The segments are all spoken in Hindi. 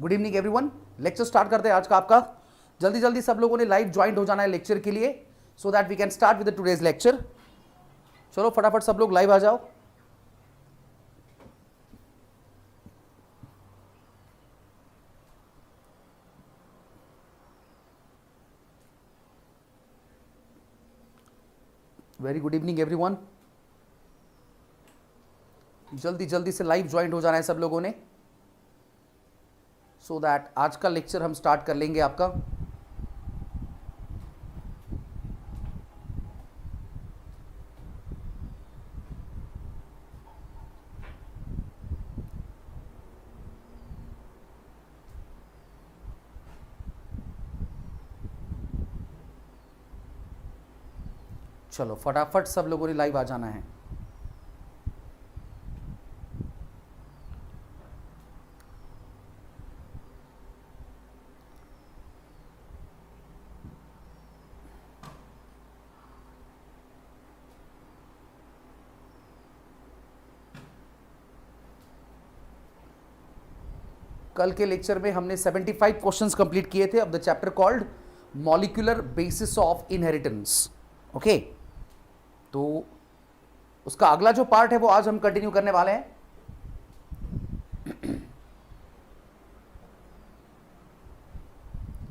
Good evening everyone. Lecture start करते हैं आज का आपका। जल्दी जल्दी सब लोगों ने लाइव ज्वाइंट हो जाना है लेक्चर के लिए, so that we can start with today's lecture. चलो फटाफट सब लोग लाइव आ जाओ। Very good evening everyone. जल्दी जल्दी से लाइव ज्वाइंट हो जाना है सब लोगों ने, सो दैट आज का लेक्चर हम स्टार्ट कर लेंगे आपका। चलो फटाफट सब लोगों ने लाइव आ जाना है। कल के लेक्चर में हमने 75 क्वेश्चंस कंप्लीट किए थे of the chapter called molecular basis of inheritance. Okay, तो उसका अगला जो पार्ट है वो आज हम कंटिन्यू करने वाले हैं।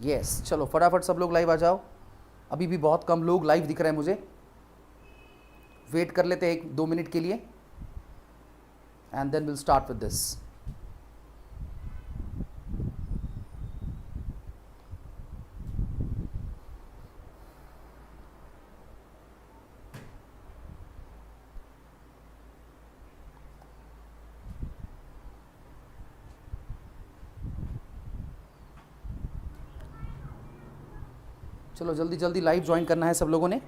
यस, चलो फटाफट सब लोग लाइव आ जाओ। अभी भी बहुत कम लोग लाइव दिख रहे हैं मुझे। वेट कर लेते हैं 1-2 मिनट के लिए and then will start with this. चलो जल्दी जल्दी लाइव ज्वाइन करना है सब लोगों ने।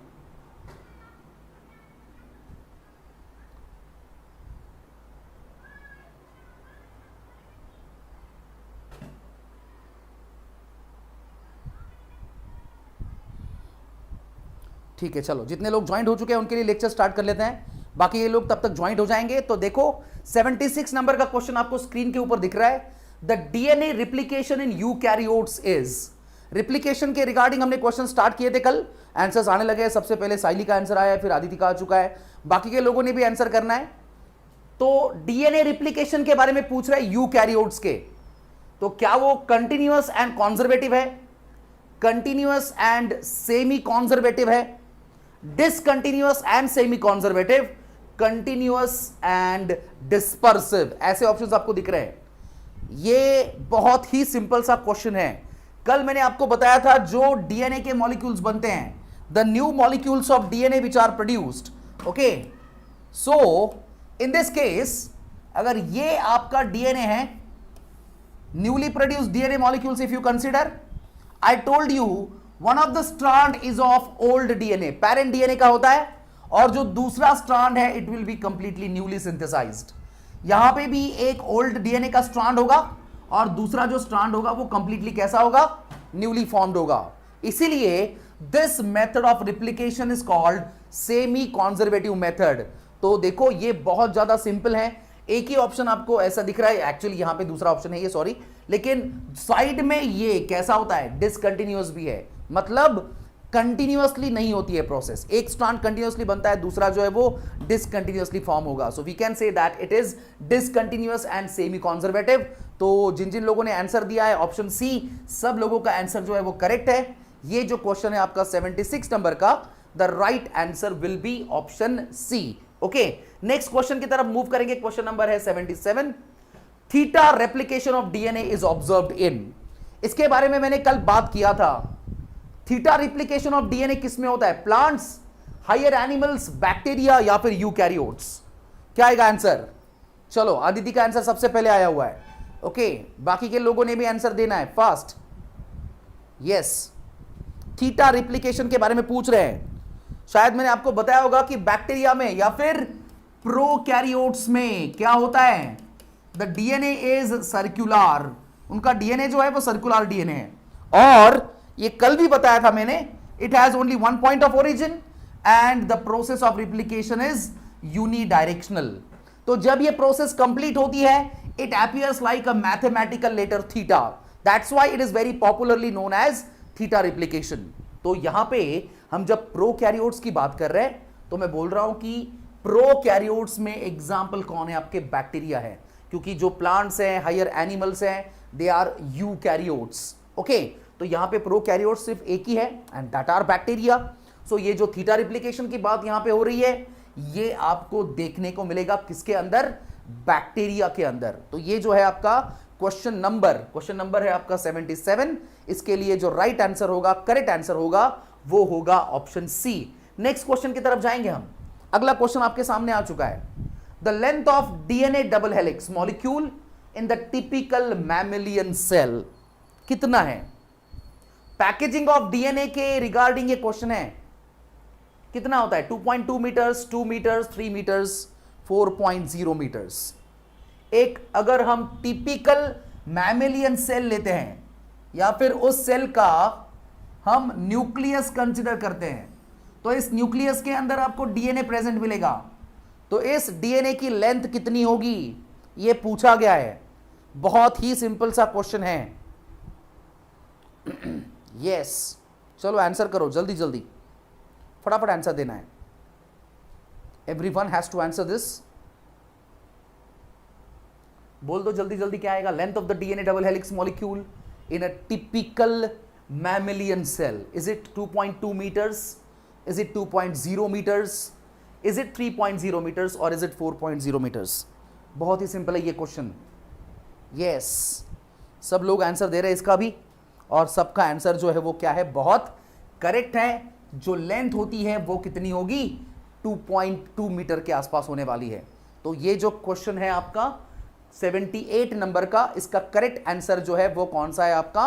ठीक है, चलो जितने लोग ज्वाइन हो चुके हैं उनके लिए लेक्चर स्टार्ट कर लेते हैं, बाकी ये लोग तब तक ज्वाइन हो जाएंगे। तो देखो 76 नंबर का क्वेश्चन आपको स्क्रीन के ऊपर दिख रहा है। The DNA replication in eukaryotes is. Replication के रिगार्डिंग हमने क्वेश्चन स्टार्ट किए थे कल, आंसर्स आने लगे हैं। सबसे पहले साइली का आंसर आया है, फिर आदिति का आ चुका है, बाकी के लोगों ने भी आंसर करना है। तो डीएनए रिप्लिकेशन के बारे में पूछ रहा है यूकैरियोट्स के, तो क्या वो कंटिन्यूअस एंड कॉन्जर्वेटिव है, कंटिन्यूअस एंड सेमी कॉन्जर्वेटिव है, discontinuous and semi conservative, continuous and dispersive, ऐसे ऑप्शंस आपको दिख रहे हैं। ये बहुत ही सिंपल सा क्वेश्चन है। कल मैंने आपको बताया था जो डीएनए के मॉलिक्यूल्स बनते हैं, the new molecules of DNA which are produced. Okay, so in this case अगर ये आपका डीएनए है, newly produced DNA molecules, if you consider, I told you one of the strand is of old DNA, parent DNA का होता है, और जो दूसरा स्ट्रैंड है it will be completely newly synthesized. यहां पे भी एक ओल्ड डीएनए का स्ट्रैंड होगा और दूसरा जो स्ट्रैंड होगा वो कंप्लीटली कैसा होगा, न्यूली फॉर्म्ड होगा। इसीलिए this method of replication is called semi conservative method. तो देखो ये बहुत ज्यादा सिंपल है। एक ही ऑप्शन आपको ऐसा दिख रहा है, एक्चुअली यहां पे दूसरा ऑप्शन है ये, सॉरी, लेकिन साइड में ये कैसा होता है, डिसकंटिन्यूअस भी है, मतलब कंटिन्यूअसली नहीं होती है प्रोसेस। एक स्ट्रैंड कंटिन्यूअसली बनता है, दूसरा जो है वो डिसकंटिन्यूअसली फॉर्म होगा। So we can say that it is discontinuous and semi conservative. तो जिन जिन लोगों ने आंसर दिया है ऑप्शन सी, सब लोगों का आंसर जो है वो करेक्ट है। ये जो क्वेश्चन है आपका 76 नंबर का, the right answer will be option C. Okay, next question की तरफ मूव करेंगे। क्वेश्चन नंबर है 77। Theta replication of DNA is observed in. इसके बारे में मैंने कल बात किया था। थीटा रिप्लिकेशन ऑफ डीएनए किसमें होता है, प्लांट्स, हायर एनिमल्स, बैक्टीरिया या फिर यूकैरियोट्स? क्या आएगा आंसर? चलो आदिति का आंसर सबसे पहले आया हुआ है। ओके, बाकी के लोगों ने भी आंसर देना है फास्ट। यस, थीटा रिप्लिकेशन के बारे में पूछ रहे हैं। शायद मैंने आपको बताया होगा कि बैक्टीरिया में या फिर प्रोकैरियोट्स में क्या होता है, द डीएनए इज सर्कुलर। उनका डीएनए जो है वो सर्कुलर डीएनए है, और ये कल भी बताया था मैंने, it has only one point of origin and the process of replication is unidirectional. तो जब ये प्रोसेस कंप्लीट होती है it appears like a mathematical letter theta. That's why it is very popularly known as theta replication. तो यहां पे हम जब प्रोकैरियोट्स की बात कर रहे हैं तो मैं बोल रहा हूं कि प्रोकैरियोट्स में एग्जाम्पल कौन है? आपके बैक्टीरिया है, क्योंकि जो प्लांट्स हैं, हायर एनिमल्स हैं, दे आर यूकैरियोट्स. ओके, तो यहां पे प्रोकैरियोट्स सिर्फ एक ही है एंड दैट आर बैक्टीरिया. सो ये जो थीटा रिप्लिकेशन की बात यहां पे हो रही है, ये आपको देखने को मिलेगा किसके अंदर? बैक्टीरिया के अंदर. तो ये जो है आपका क्वेश्चन नंबर है आपका 77. इसके लिए जो राइट आंसर होगा, करेक्ट आंसर होगा, वो होगा ऑप्शन सी. नेक्स्ट क्वेश्चन की तरफ जाएंगे हम. अगला क्वेश्चन आपके सामने आ चुका है. The length of DNA double helix molecule in the typical mammalian cell कितना है? पैकेजिंग ऑफ डीएनए के रिगार्डिंग ये क्वेश्चन है. कितना होता है? 2.2 मीटर्स, 2 मीटर्स, 3 मीटर्स, 4.0 मीटर्स. एक अगर हम टिपिकल मैमेलियन सेल लेते हैं या फिर उस सेल का हम न्यूक्लियस कंसीडर करते हैं, तो इस न्यूक्लियस के अंदर आपको डीएनए प्रेजेंट मिलेगा. तो इस डीएनए की लेंथ कितनी होगी, यह पूछा गया है. बहुत ही सिंपल सा क्वेश्चन है. यस, चलो आंसर करो जल्दी जल्दी, फटाफट आंसर देना है. Everyone has to answer this. बोल दो जल्दी जल्दी क्या आएगा? Length of the DNA double helix molecule in a typical mammalian cell. Is it 2.2 metres? Is it 2.0 metres? Is it 3.0 metres? और इज इट 4.0 मीटर्स? बहुत ही सिंपल है ये क्वेश्चन. यस, सब लोग आंसर दे रहे हैं इसका भी, और सबका आंसर जो है वो क्या है? बहुत करेक्ट है. जो लेंथ होती है वो कितनी होगी? 2.2 मीटर के आसपास होने वाली है. तो ये जो क्वेश्चन है आपका 78 नंबर का, इसका करेक्ट आंसर जो है वो कौन सा है आपका?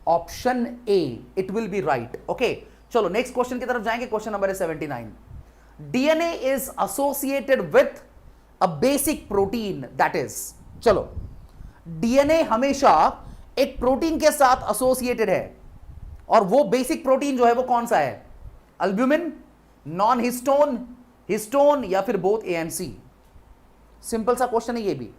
Option A. It will B right. Okay, चलो नेक्स्ट क्वेश्चन की तरफ जाएंगे. क्वेश्चन नंबर है 79. DNA is associated with a basic protein that is. चलो, डीएनए हमेशा एक प्रोटीन के साथ एसोसिएटेड है, और वो बेसिक प्रोटीन जो है वो कौन सा है? अल्ब्यूमिन, नॉन हिस्टोन, हिस्टोन, या फिर both A and C. Simple सा क्वेश्चन है ये भी,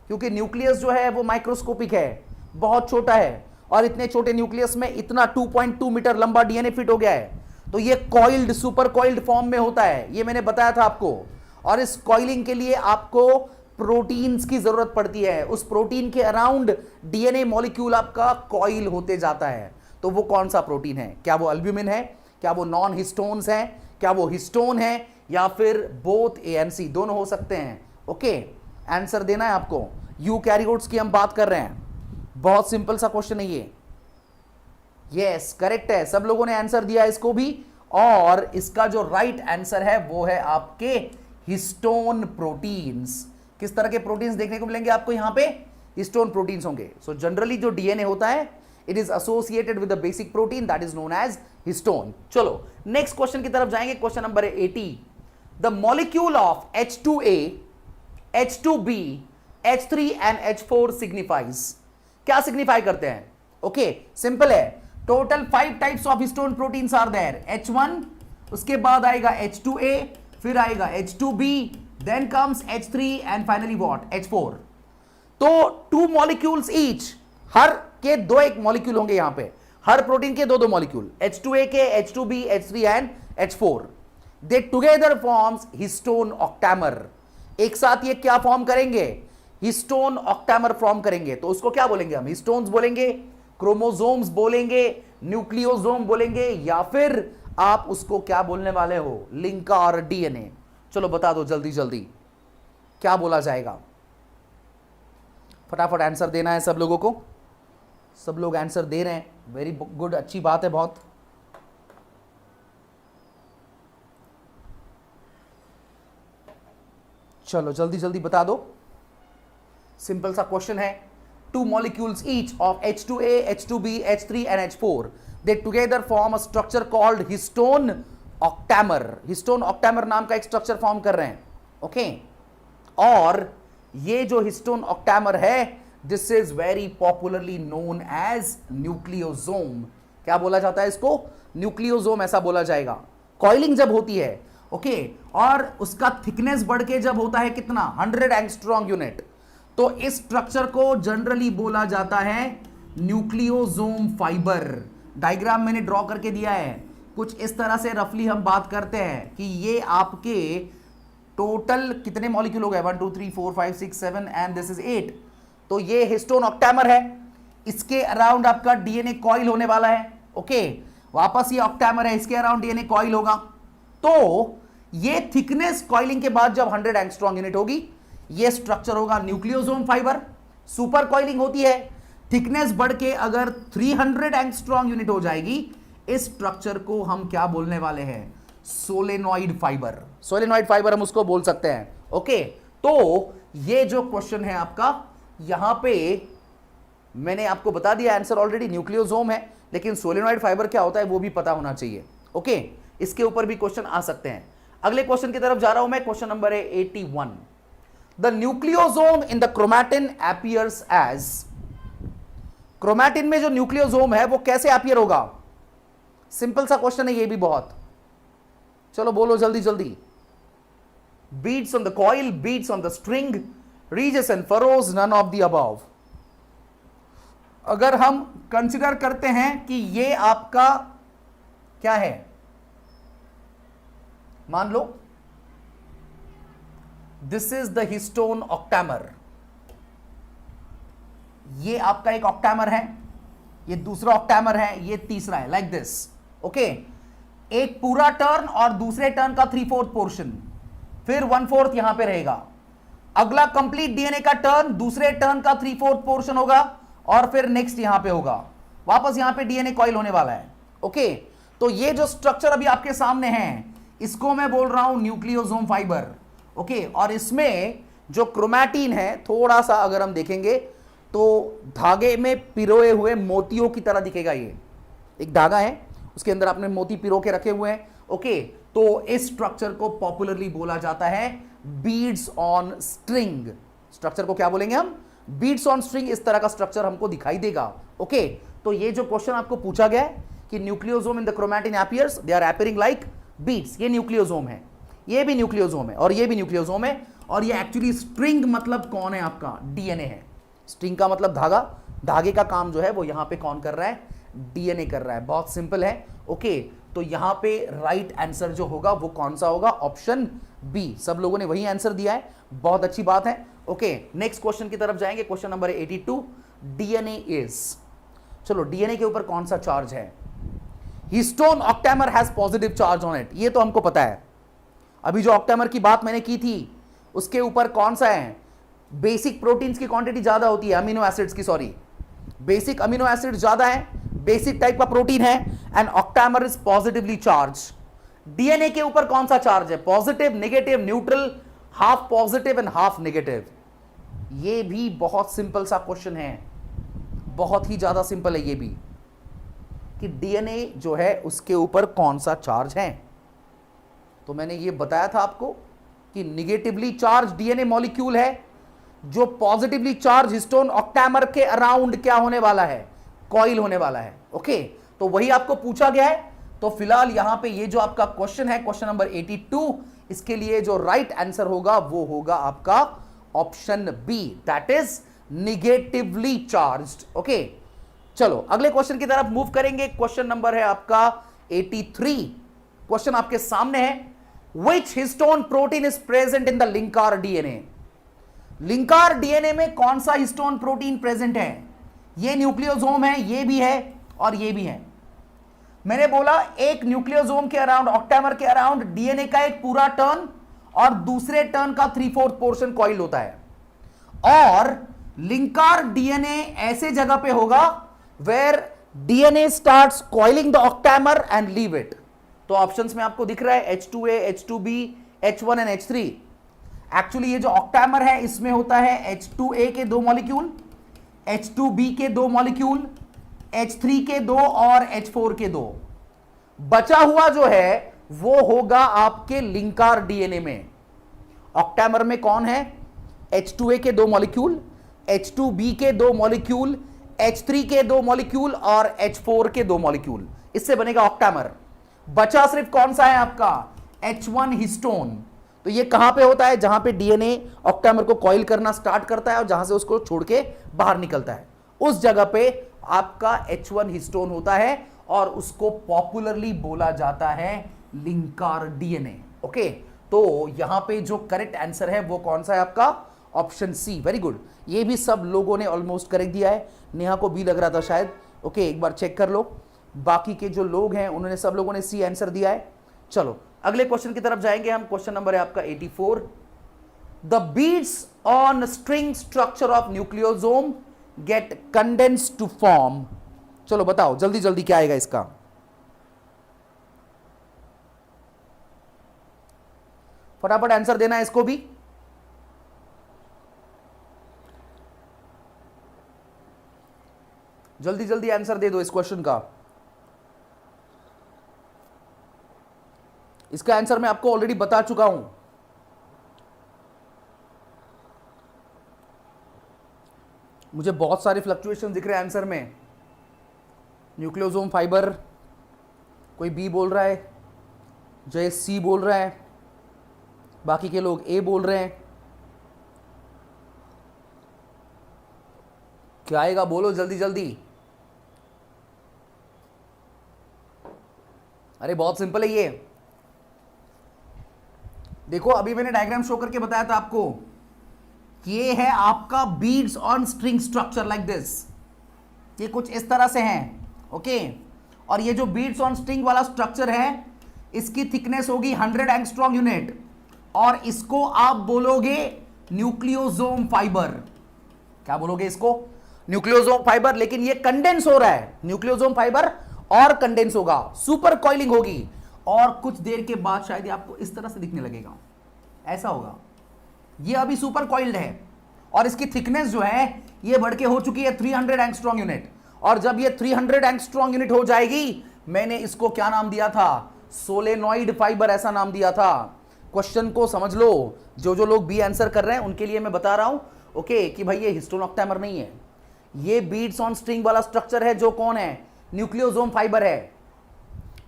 क्योंकि न्यूक्लियस जो है वो माइक्रोस्कोपिक है, बहुत छोटा है, और इतने छोटे न्यूक्लियस में इतना 2.2 मीटर लंबा डीएनए फिट हो गया है. तो ये कॉइल्ड, सुपर कॉइल्ड फॉर्म में होता है, ये मैंने बताया था आपको. और इस कॉइलिंग के लिए आपको प्रोटीन्स की जरूरत पड़ती है. उस प्रोटीन के अराउंड डीएनए मॉलिक्यूल आपका कॉइल होते जाता है. तो वो कौन सा प्रोटीन है? क्या वो अल्ब्यूमिन है? क्या वो नॉन हिस्टोन्स है? क्या वो हिस्टोन है? या फिर बोथ ए एंड सी? दोनों हो सकते हैं. ओके, आंसर देना है आपको. यूकैरियोट्स की हम बात कर रहे हैं. बहुत सिंपल सा क्वेश्चन है ये. यस, करेक्ट है. सब लोगों ने आंसर दिया इसको भी, और इसका जो राइट आंसर है वो है आपके हिस्टोन प्रोटीन्स. किस तरह के प्रोटीन्स देखने को मिलेंगे आपको यहां पे? हिस्टोन प्रोटीन्स होंगे. सो जनरली जो डीएनए होता है, it is associated with the basic protein that is known as histone. चलो नेक्स्ट क्वेश्चन की तरफ जाएंगे. Question number 80. The molecule of H2A, H2B, H3 and H4 signifies. क्या सिग्निफाई करते हैं? ओके, सिंपल है. Total 5 types of histone proteins are there. H1, उसके बाद आएगा H2A, फिर आएगा H2B, then comes H3 and finally what? H4. तो 2 मॉलिक्यूल्स ईच, हर के 2 एक मॉलिक्यूल होंगे यहां पे. हर प्रोटीन के 2 मॉलिक्यूल, H2A के, H2B, H3 and H4. They together forms histone octamer. एक साथ ये क्या फॉर्म करेंगे? हिस्टोन ऑक्टैमर फॉर्म करेंगे. तो उसको क्या बोलेंगे हम? हिस्टोन्स बोलेंगे, क्रोमोसोम्स बोलेंगे, न्यूक्लियोसोम बोलेंगे, या फिर आप उसको क्या बोलने वाले हो? लिंका और डीएनए. चलो बता दो जल्दी जल्दी क्या बोला जाएगा. फटाफट आंसर देना है सब लोगों को. सब लोग आंसर दे रहे हैं, वेरी गुड, अच्छी बात है बहुत. चलो जल्दी जल्दी बता दो. सिंपल सा क्वेश्चन है. 2 molecules each of H2A, H2B, H3 and H4. They together form a structure called histone octamer. Histone octamer नाम का एक स्ट्रक्चर फॉर्म कर रहे हैं. ओके, और ये जो हिस्टोन ऑक्टैमर है, this is very popularly known as nucleosome. क्या बोला जाता है इसको? न्यूक्लियोसोम ऐसा बोला जाएगा. कॉइलिंग जब होती है, ओके, और उसका थिकनेस बढ़ के जब होता है कितना? 100 एंगस्ट्रॉम यूनिट, तो इस स्ट्रक्चर को जनरली बोला जाता है न्यूक्लियोसोम फाइबर। डायग्राम मैंने ड्रॉ करके दिया है, कुछ इस तरह से रफली हम बात करते हैं कि ये आपके टोटल कितने मॉलिक्यूल हो गए, 1 2 3 4 5 6 7 एंड दिस इज 8। तो ये हिस्टोन ऑक्टेमर है, इसके अराउंड आपका डीएनए कॉइल होने वाला है। ओके, वापस ये ऑक्टेमर है, इसके अराउंड डीएनए कॉइल होगा। तो ये थिकनेस कॉइलिंग के बाद जब 100 एंगस्ट्रॉम यूनिट होगी, ये स्ट्रक्चर होगा न्यूक्लियोसोम फाइबर। सुपर कॉइलिंग होती है, थिकनेस बढ़ के अगर 300 एंगस्ट्रॉम यूनिट हो जाएगी, इस स्ट्रक्चर को हम क्या बोलने वाले हैं, सोलेनॉइड फाइबर। सोलेनॉइड फाइबर हम उसको बोल सकते हैं। ओके, तो ये जो क्वेश्चन है आपका, यहां पे मैंने आपको बता दिया आंसर ऑलरेडी, न्यूक्लियोसोम है, लेकिन सोलेनॉइड फाइबर क्या होता है वो भी पता होना चाहिए। ओके, इसके ऊपर भी क्वेश्चन आ सकते हैं। अगले क्वेश्चन की तरफ जा रहा हूं मैं, क्वेश्चन नंबर है 81। The nucleosome in the chromatin appears as, chromatin में जो न्यूक्लियोसोम है वो कैसे अपीयर होगा? सिंपल सा क्वेश्चन है ये भी बहुत, चलो बोलो जल्दी जल्दी। Beads on the coil, beads on the string, ridges and furrows, none of the above. अगर हम कंसिडर करते हैं कि ये आपका क्या है, मान लो this is the histone octamer, ये आपका एक ऑक्टेमर है, ये दूसरा ऑक्टेमर है, ये तीसरा है, लाइक दिस। ओके, एक पूरा टर्न और दूसरे टर्न का 3/4 पोर्शन, फिर 1/4 यहां पे रहेगा। अगला कंप्लीट डीएनए का टर्न, दूसरे टर्न का 3/4 पोर्शन होगा और फिर नेक्स्ट यहां पे होगा, वापस यहां पे डीएनए कॉइल होने वाला है। ओके, तो ये जो स्ट्रक्चर अभी आपके सामने है, इसको मैं बोल रहा हूं न्यूक्लियोसोम फाइबर। ओके, और इसमें जो क्रोमैटिन है, थोड़ा सा अगर हम देखेंगे तो धागे में पिरोए हुए मोतियों की तरह दिखेगा। ये एक धागा है, उसके अंदर आपने मोती पिरो के रखे हुए हैं। ओके, तो इस स्ट्रक्चर को पॉपुलरली बोला जाता है बीड्स ऑन स्ट्रिंग। स्ट्रक्चर को क्या बोलेंगे हम? Beads on string. इस तरह का स्ट्रक्चर हमको दिखाई देगा। ओके, तो ये जो क्वेश्चन आपको पूछा गया है कि nucleosome in the chromatin appears, they are appearing like beads, ये न्यूक्लियोसोम है, ये भी न्यूक्लियोसोम है और ये भी न्यूक्लियोसोम है। और ये एक्चुअली स्ट्रिंग मतलब कौन है आपका? डीएनए है। स्ट्रिंग का मतलब धागा, धागे का काम जो है वो यहां पे कौन कर रहा है? डीएनए कर रहा है। बहुत सिंपल है। ओके, तो यहां पे राइट आंसर जो होगा वो कौन सा होगा? Option B. सब लोगों ने वही आंसर दिया है, बहुत अच्छी बात है। ओके, नेक्स्ट क्वेश्चन की तरफ जाएंगे, क्वेश्चन नंबर 82। डीएनए इज, चलो डीएनए के ऊपर कौन सा चार्ज है? Histone octamer has positive charge on it, ये तो हमको पता है। अभी जो ऑक्टेमर की बात मैंने की थी उसके ऊपर कौन सा है? बेसिक प्रोटीन्स की क्वांटिटी ज्यादा होती है, अमीनो एसिड्स की, सॉरी, बेसिक अमीनो एसिड ज्यादा है, बेसिक टाइप का प्रोटीन है, and octamer is positively charge. DNA के ऊपर कौन सा चार्ज है? Positive, negative, neutral, half positive and half negative. ये भी बहुत सिंपल सा क्वेश्चन है, बहुत ही ज्यादा सिंपल है ये भी, कि डीएनए जो है उसके ऊपर कौन सा चार्ज है। तो मैंने ये बताया था आपको कि निगेटिवली चार्ज डीएनए मॉलिक्यूल है, जो पॉजिटिवली चार्ज हिस्टोन ऑक्टेमर के अराउंड क्या होने वाला है? कॉइल होने वाला है। ओके, तो वही आपको पूछा गया है। तो फिलहाल यहां पे ये जो आपका क्वेश्चन है, क्वेश्चन नंबर 82, इसके लिए जो राइट आंसर होगा वो होगा आपका option B, that is negatively charged. Okay, चलो अगले क्वेश्चन की तरफ मूव करेंगे। क्वेश्चन नंबर है आपका 83। क्वेश्चन आपके सामने है, Which histone protein is present in the linkar DNA? Linker DNA में कौन सा हिस्टोन प्रोटीन प्रेजेंट है? ये न्यूक्लियोसोम है, ये भी है और ये भी है। मैंने बोला एक न्यूक्लियोसोम के अराउंड, ऑक्टेमर के अराउंड डीएनए का एक पूरा टर्न और दूसरे टर्न का 3/4 पोर्शन कॉइल होता है। और लिंकार डीएनए ऐसे जगह पे होगा where DNA starts coiling the octamer and leave it. तो ऑप्शंस में आपको दिख रहा है H2A, H2B, H1 and H3। Actually ये जो ऑक्टेमर है इसमें होता है H2A के 2 मॉलिक्यूल, H2B के 2 मॉलिक्यूल, H3 के 2 और H4 के 2। बचा हुआ जो है वो होगा आपके लिंकार डीएनए में। ऑक्टेमर में कौन है? H2A के 2 मॉलिक्यूल, H2B के 2 मॉलिक्यूल, H3 के 2 मॉलिक्यूल और H4 के 2 मॉलिक्यूल। इससे बनेगा ऑक्टेमर। बचा सिर्फ कौन सा है आपका? H1 histone. तो ये कहां पे होता है? जहां पे डीएनए ऑक्टामर को कॉइल करना स्टार्ट करता है और जहां से उसको छोड़ के बाहर निकलता है, उस जगह पे आपका H1 हिस्टोन होता है और उसको पॉपुलरली बोला जाता है लिंकार डीएनए। ओके, तो यहां पे जो करेक्ट आंसर है वो कौन सा है आपका? Option C. वेरी गुड, ये भी सब लोगों ने ऑलमोस्ट करेक्ट दिया है। नेहा को बी लग रहा था शायद। ओके, एक बार चेक कर लो, बाकी के जो लोग हैं उन्होंने सब लोगों ने सी आंसर दिया है। चलो अगले क्वेश्चन की तरफ जाएंगे हम। क्वेश्चन नंबर है आपका 84। The beads on string structure of nucleosome get condense to form. चलो बताओ जल्दी जल्दी क्या आएगा इसका? फटाफट आंसर देना है इसको भी। जल्दी जल्दी आंसर दे दो इस क्वेश्चन का। इसका आंसर मैं आपको ऑलरेडी बता चुका हूं। मुझे बहुत सारे फ्लक्चुएशन दिख रहे हैं आंसर में। न्यूक्लियोसोम फाइबर, कोई बी बोल रहा है, जय सी बोल रहा है, बाकी के लोग ए बोल रहे हैं। क्या आएगा बोलो जल्दी जल्दी। अरे बहुत सिंपल है ये। देखो अभी मैंने डायग्राम शो करके बताया था आपको कि ये है आपका beads on string structure like this. ये कुछ इस तरह से हैं। ओके, और ये जो बीड्स ऑन स्ट्रिंग वाला स्ट्रक्चर है इसकी थिकनेस होगी 100 एंगस्ट्रॉम यूनिट और इसको आप बोलोगे न्यूक्लियोसोम फाइबर। क्या बोलोगे इसको? Nucleosome fibre. लेकिन ये कंडेंस हो रहा है, न्यूक्लियोसोम फाइबर और कंडेंस होगा, सुपर कॉइलिंग होगी और कुछ देर के बाद शायद ये आपको इस तरह से दिखने लगेगा, ऐसा होगा। ये अभी सुपर कॉइल्ड है और इसकी थिकनेस जो है ये बढ़ के हो चुकी है 300 एंगस्ट्रॉम यूनिट। और जब ये 300 एंगस्ट्रॉम यूनिट हो जाएगी, मैंने इसको क्या नाम दिया था? सोलेनॉइड फाइबर, ऐसा नाम दिया था। क्वेश्चन को समझ लो, जो जो लोग बी आंसर कर रहे हैं उनके लिए मैं बता रहा हूं ओके कि भाई ये हिस्टोन ऑक्टामर नहीं है, ये बीड्स ऑन स्ट्रिंग वाला स्ट्रक्चर है जो कौन है? न्यूक्लियोसोम फाइबर है।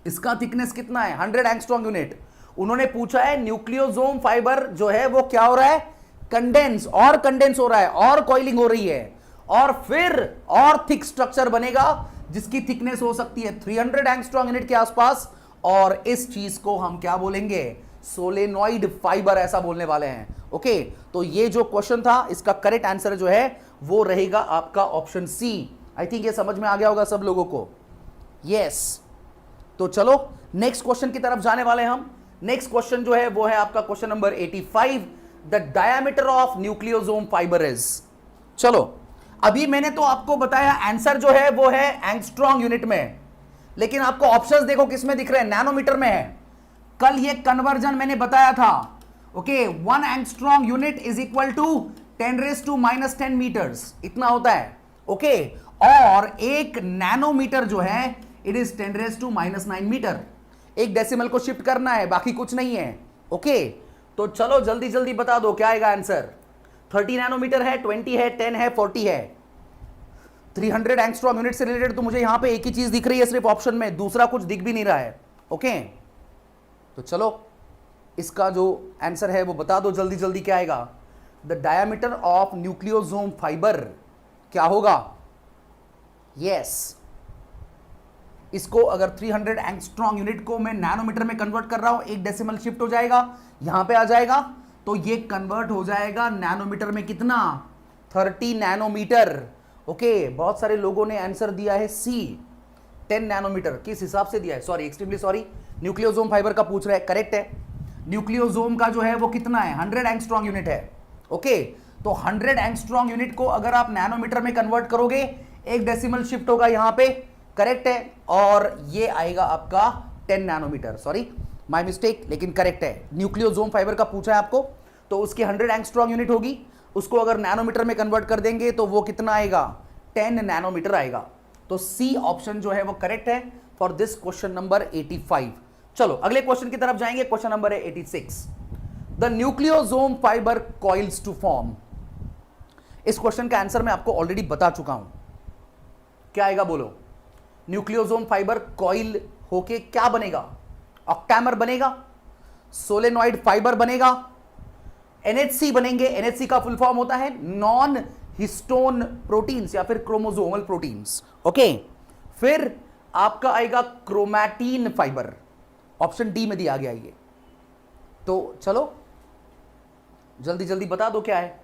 इसका थिकनेस कितना है? 100 एंगस्ट्रॉम यूनिट। उन्होंने पूछा है न्यूक्लियोसोम फाइबर जो है वो क्या हो रहा है? कंडेंस, और कंडेंस हो रहा है और कॉइलिंग हो रही है और फिर और थिक स्ट्रक्चर बनेगा जिसकी थिकनेस हो सकती है 300 एंगस्ट्रॉम यूनिट के आसपास। और इस चीज को हम क्या बोलेंगे? सोलेनॉइड फाइबर, ऐसा बोलने वाले हैं। ओके, तो ये जो क्वेश्चन था इसका करेक्ट आंसर जो है वो रहेगा आपका ऑप्शन सी। आई थिंक ये समझ में आ गया होगा सब लोगों को। यस, तो चलो नेक्स्ट क्वेश्चन की तरफ जाने वाले हम। नेक्स्ट क्वेश्चन जो है वो है आपका question number 85। The diameter of nucleosome fibre is. चलो अभी मैंने तो आपको बताया आंसर जो है वो है एंगस्ट्रॉम यूनिट में, लेकिन आपको ऑप्शंस देखो किसमें दिख रहे हैं? नैनोमीटर में है। कल ये कन्वर्जन मैंने बताया था। Okay, 1 angstrom unit is equal to 10⁻⁻10 meters, इतना होता है। ओके, और एक नैनोमीटर जो है इट इज 10⁻⁹ मीटर। एक डेसिमल को शिफ्ट करना है, बाकी कुछ नहीं है। ओके, तो चलो जल्दी जल्दी बता दो क्या आएगा आंसर। 30 नैनोमीटर है, 20 है, 10 है, 40 है। 300 एंगस्ट्रॉम यूनिट से रिलेटेड तो मुझे यहां पे एक ही चीज दिख रही है सिर्फ ऑप्शन में, दूसरा कुछ दिख भी नहीं रहा है। ओके, तो चलो इसका जो आंसर है वो बता दो जल्दी जल्दी क्या आएगा। The diameter of nucleosome fibre क्या होगा? यस, इसको अगर 300 एंगस्ट्रॉम यूनिट को मैं नैनोमीटर में कन्वर्ट कर रहा हूं, एक डेसिमल शिफ्ट हो जाएगा, यहां पे आ जाएगा, तो ये कन्वर्ट हो जाएगा नैनोमीटर में कितना? 30 नैनोमीटर। ओके, बहुत सारे लोगों ने आंसर दिया है सी, 10 नैनोमीटर। किस हिसाब से दिया है? Sorry, extremely sorry, nucleosome fibre का पूछ रहा है, करेक्ट है। न्यूक्लियोसोम का जो है वो कितना है? 100 एंगस्ट्रॉम यूनिट है। ओके, तो 100 एंगस्ट्रॉम यूनिट को अगर आप नैनोमीटर में कन्वर्ट करोगे, एक डेसिमल शिफ्ट होगा यहां पे, करेक्ट है, और ये आएगा आपका 10 नैनोमीटर। सॉरी माय मिस्टेक, लेकिन करेक्ट है। न्यूक्लियोसोम फाइबर का पूछा है आपको, तो उसकी 100 एंगस्ट्रॉम यूनिट होगी, उसको अगर नैनोमीटर में कन्वर्ट कर देंगे तो वो कितना आएगा? 10 नैनोमीटर आएगा। तो सी ऑप्शन जो है वो करेक्ट है फॉर दिस क्वेश्चन नंबर 85। चलो अगले क्वेश्चन की तरफ जाएंगे। क्वेश्चन नंबर है 86। The nucleosome fibre coils to form. इस क्वेश्चन का आंसर मैं आपको ऑलरेडी बता चुका हूं। क्या आएगा बोलो? न्यूक्लियोसोम फाइबर कॉइल होके क्या बनेगा? ऑक्टामर बनेगा। सोलेनॉइड फाइबर बनेगा, NH बनेंगे। NH का फुल फॉर्म होता है नॉन हिस्टोन प्रोटीन्स या फिर क्रोमोसोमल प्रोटीन्स। ओके, फिर आपका आएगा क्रोमैटिन फाइबर, ऑप्शन डी में दिया गया ये। तो चलो जल्दी जल्दी बता दो क्या है।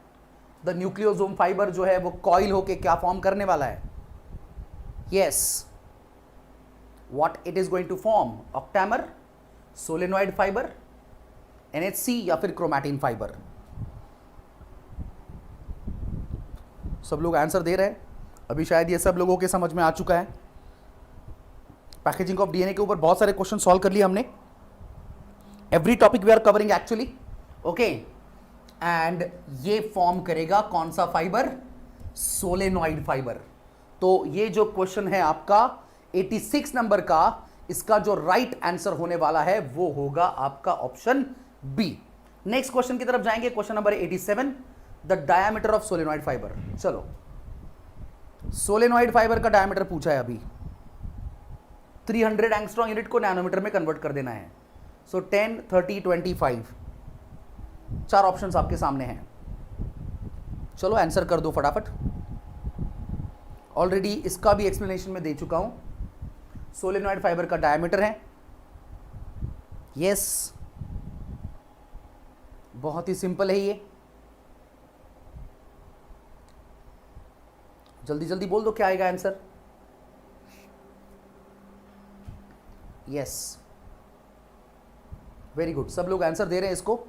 द न्यूक्लियोसोम फाइबर जो है वो कॉइल होके क्या फॉर्म करने वाला है? Yes, what it is going to form? Octamer, solenoid fibre, NH या फिर क्रोमैटिन फाइबर। सब लोग आंसर दे रहे हैं। अभी शायद ये सब लोगों के समझ में आ चुका है। पैकेजिंग ऑफ DNA के ऊपर बहुत सारे क्वेश्चन सॉल्व कर लिए हमने। Every topic we are covering actually. Okay, and ये फॉर्म करेगा कौन सा फाइबर? Solenoid fibre. तो ये जो क्वेश्चन है आपका 86 नंबर का, इसका जो राइट आंसर होने वाला है वो होगा आपका ऑप्शन बी। नेक्स्ट क्वेश्चन की तरफ जाएंगे, question number 87, the diameter of solenoid fibre. चलो, सोलेनॉइड फाइबर का डायमीटर पूछा है अभी। 300 एंगस्ट्रॉम यूनिट को नैनोमीटर में कन्वर्ट कर देना है। सो 10, 30, 25, चार ऑप्शंस आपके सामने हैं। चलो आंसर कर दो फटाफट। ऑलरेडी इसका भी एक्सप्लेनेशन में दे चुका हूं। सोलेनॉइड फाइबर का डायमीटर है, यस, बहुत ही सिंपल है ये। जल्दी जल्दी बोल दो क्या आएगा आंसर। यस, वेरी गुड, सब लोग आंसर दे रहे हैं इसको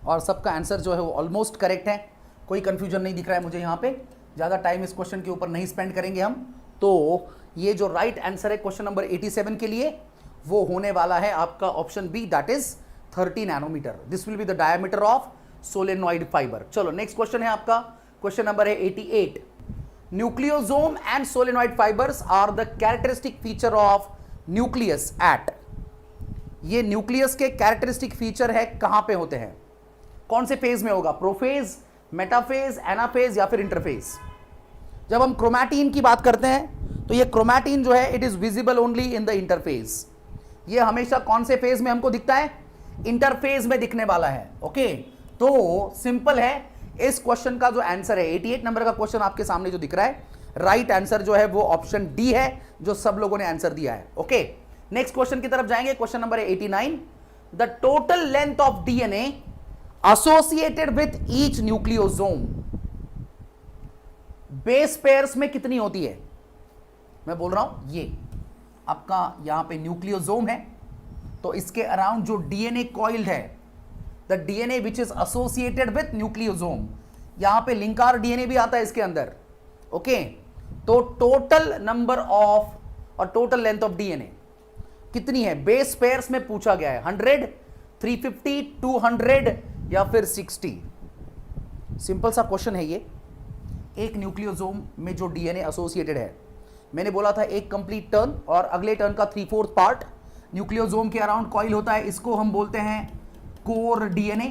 और सबका आंसर जो है वो ऑलमोस्ट करेक्ट है। कोई कंफ्यूजन नहीं दिख रहा है मुझे यहाँ पे। ज़्यादा टाइम इस क्वेश्चन के ऊपर नहीं स्पेंड करेंगे हम। तो ये जो राइट आंसर है क्वेश्चन नंबर 87 के लिए वो होने वाला है आपका option B, that is 30 nanometer. This will be the diameter of solenoid fibre. चलो नेक्स्ट क्वेश्चन है आपका, क्वेश्चन नंबर है 88, nucleosome and solenoid fibres are the characteristic feature of nucleus at. ये न्यूक्लियस के कैरेक्टरिस्टिक फीचर है, कहां पे होते हैं, कौन से फेज में होगा? प्रोफेज, मेटाफेज, एनाफेज या फिर इंटरफेज? जब हम क्रोमैटिन की बात करते हैं तो ये क्रोमैटिन जो है it is visible only in the interphase. ये हमेशा कौन से फेज में हमको दिखता है? इंटरफेज में दिखने वाला है। ओके, तो सिंपल है। इस क्वेश्चन का जो आंसर है 88 नंबर का क्वेश्चन आपके सामने जो दिख रहा है, राइट आंसर जो है वो ऑप्शन डी है, जो सब लोगों ने आंसर दिया है। ओके, नेक्स्ट क्वेश्चन की तरफ जाएंगे, question number 89, the total length of DNA associated with each nucleosome. Base pairs में कितनी होती है? मैं बोल रहा हूं ये आपका यहां पे न्यूक्लियोसोम है, तो इसके अराउंड जो DNA कॉइल्ड है, the DNA which is associated with nucleosome, यहां पे लिंकार DNA भी आता है इसके अंदर। ओके, तो टोटल नंबर ऑफ और टोटल लेंथ ऑफ DNA कितनी है? बेस पेयर्स में पूछा गया है, 100, 350, 200 या फिर 60। सिंपल सा क्वेश्चन है ये। एक न्यूक्लियोसोम में जो DNA एसोसिएटेड है, मैंने बोला था एक कंप्लीट टर्न और अगले टर्न का 3/4 पार्ट न्यूक्लियोसोम के अराउंड कॉइल होता है, इसको हम बोलते हैं कोर DNA।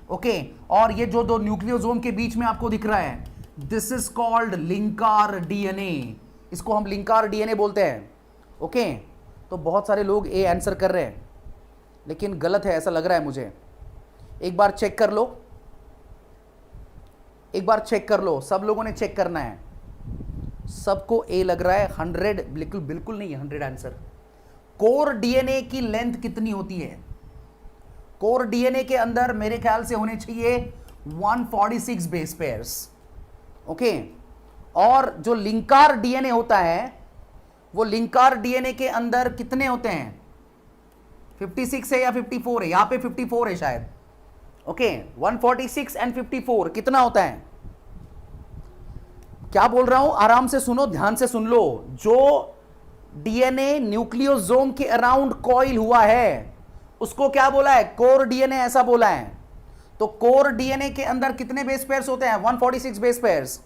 ओके, और ये जो दो न्यूक्लियोसोम के बीच में आपको दिख रहा है, दिस इज कॉल्ड लिंकार DNA, इसको हम लिंकार DNA बोलते हैं। ओके, तो बहुत सारे लोग ए आंसर कर रहे हैं लेकिन गलत है ऐसा लग रहा है मुझे। एक बार चेक कर लो, एक बार चेक कर लो, सब लोगों ने चेक करना है। सबको ए लग रहा है, 100 बिल्कुल बिल्कुल नहीं है 100 आंसर। कोर DNA की लेंथ कितनी होती है? कोर DNA के अंदर मेरे ख्याल से होने चाहिए 146 बेस पेयर्स। ओके, और जो लिंकार DNA होता है, वो लिंकार DNA के अंदर कितने होते हैं? 56 है या 54 है? यहां पे 54 है शायद। ओके, 146 एंड 54 कितना होता है? क्या बोल रहा हूं, आराम से सुनो, ध्यान से सुन लो। जो DNA न्यूक्लियोसोम के अराउंड कॉइल हुआ है उसको क्या बोला है? कोर DNA, ऐसा बोला है। तो कोर DNA के अंदर कितने बेस पेयर्स होते हैं? 146 बेस पेयर्स।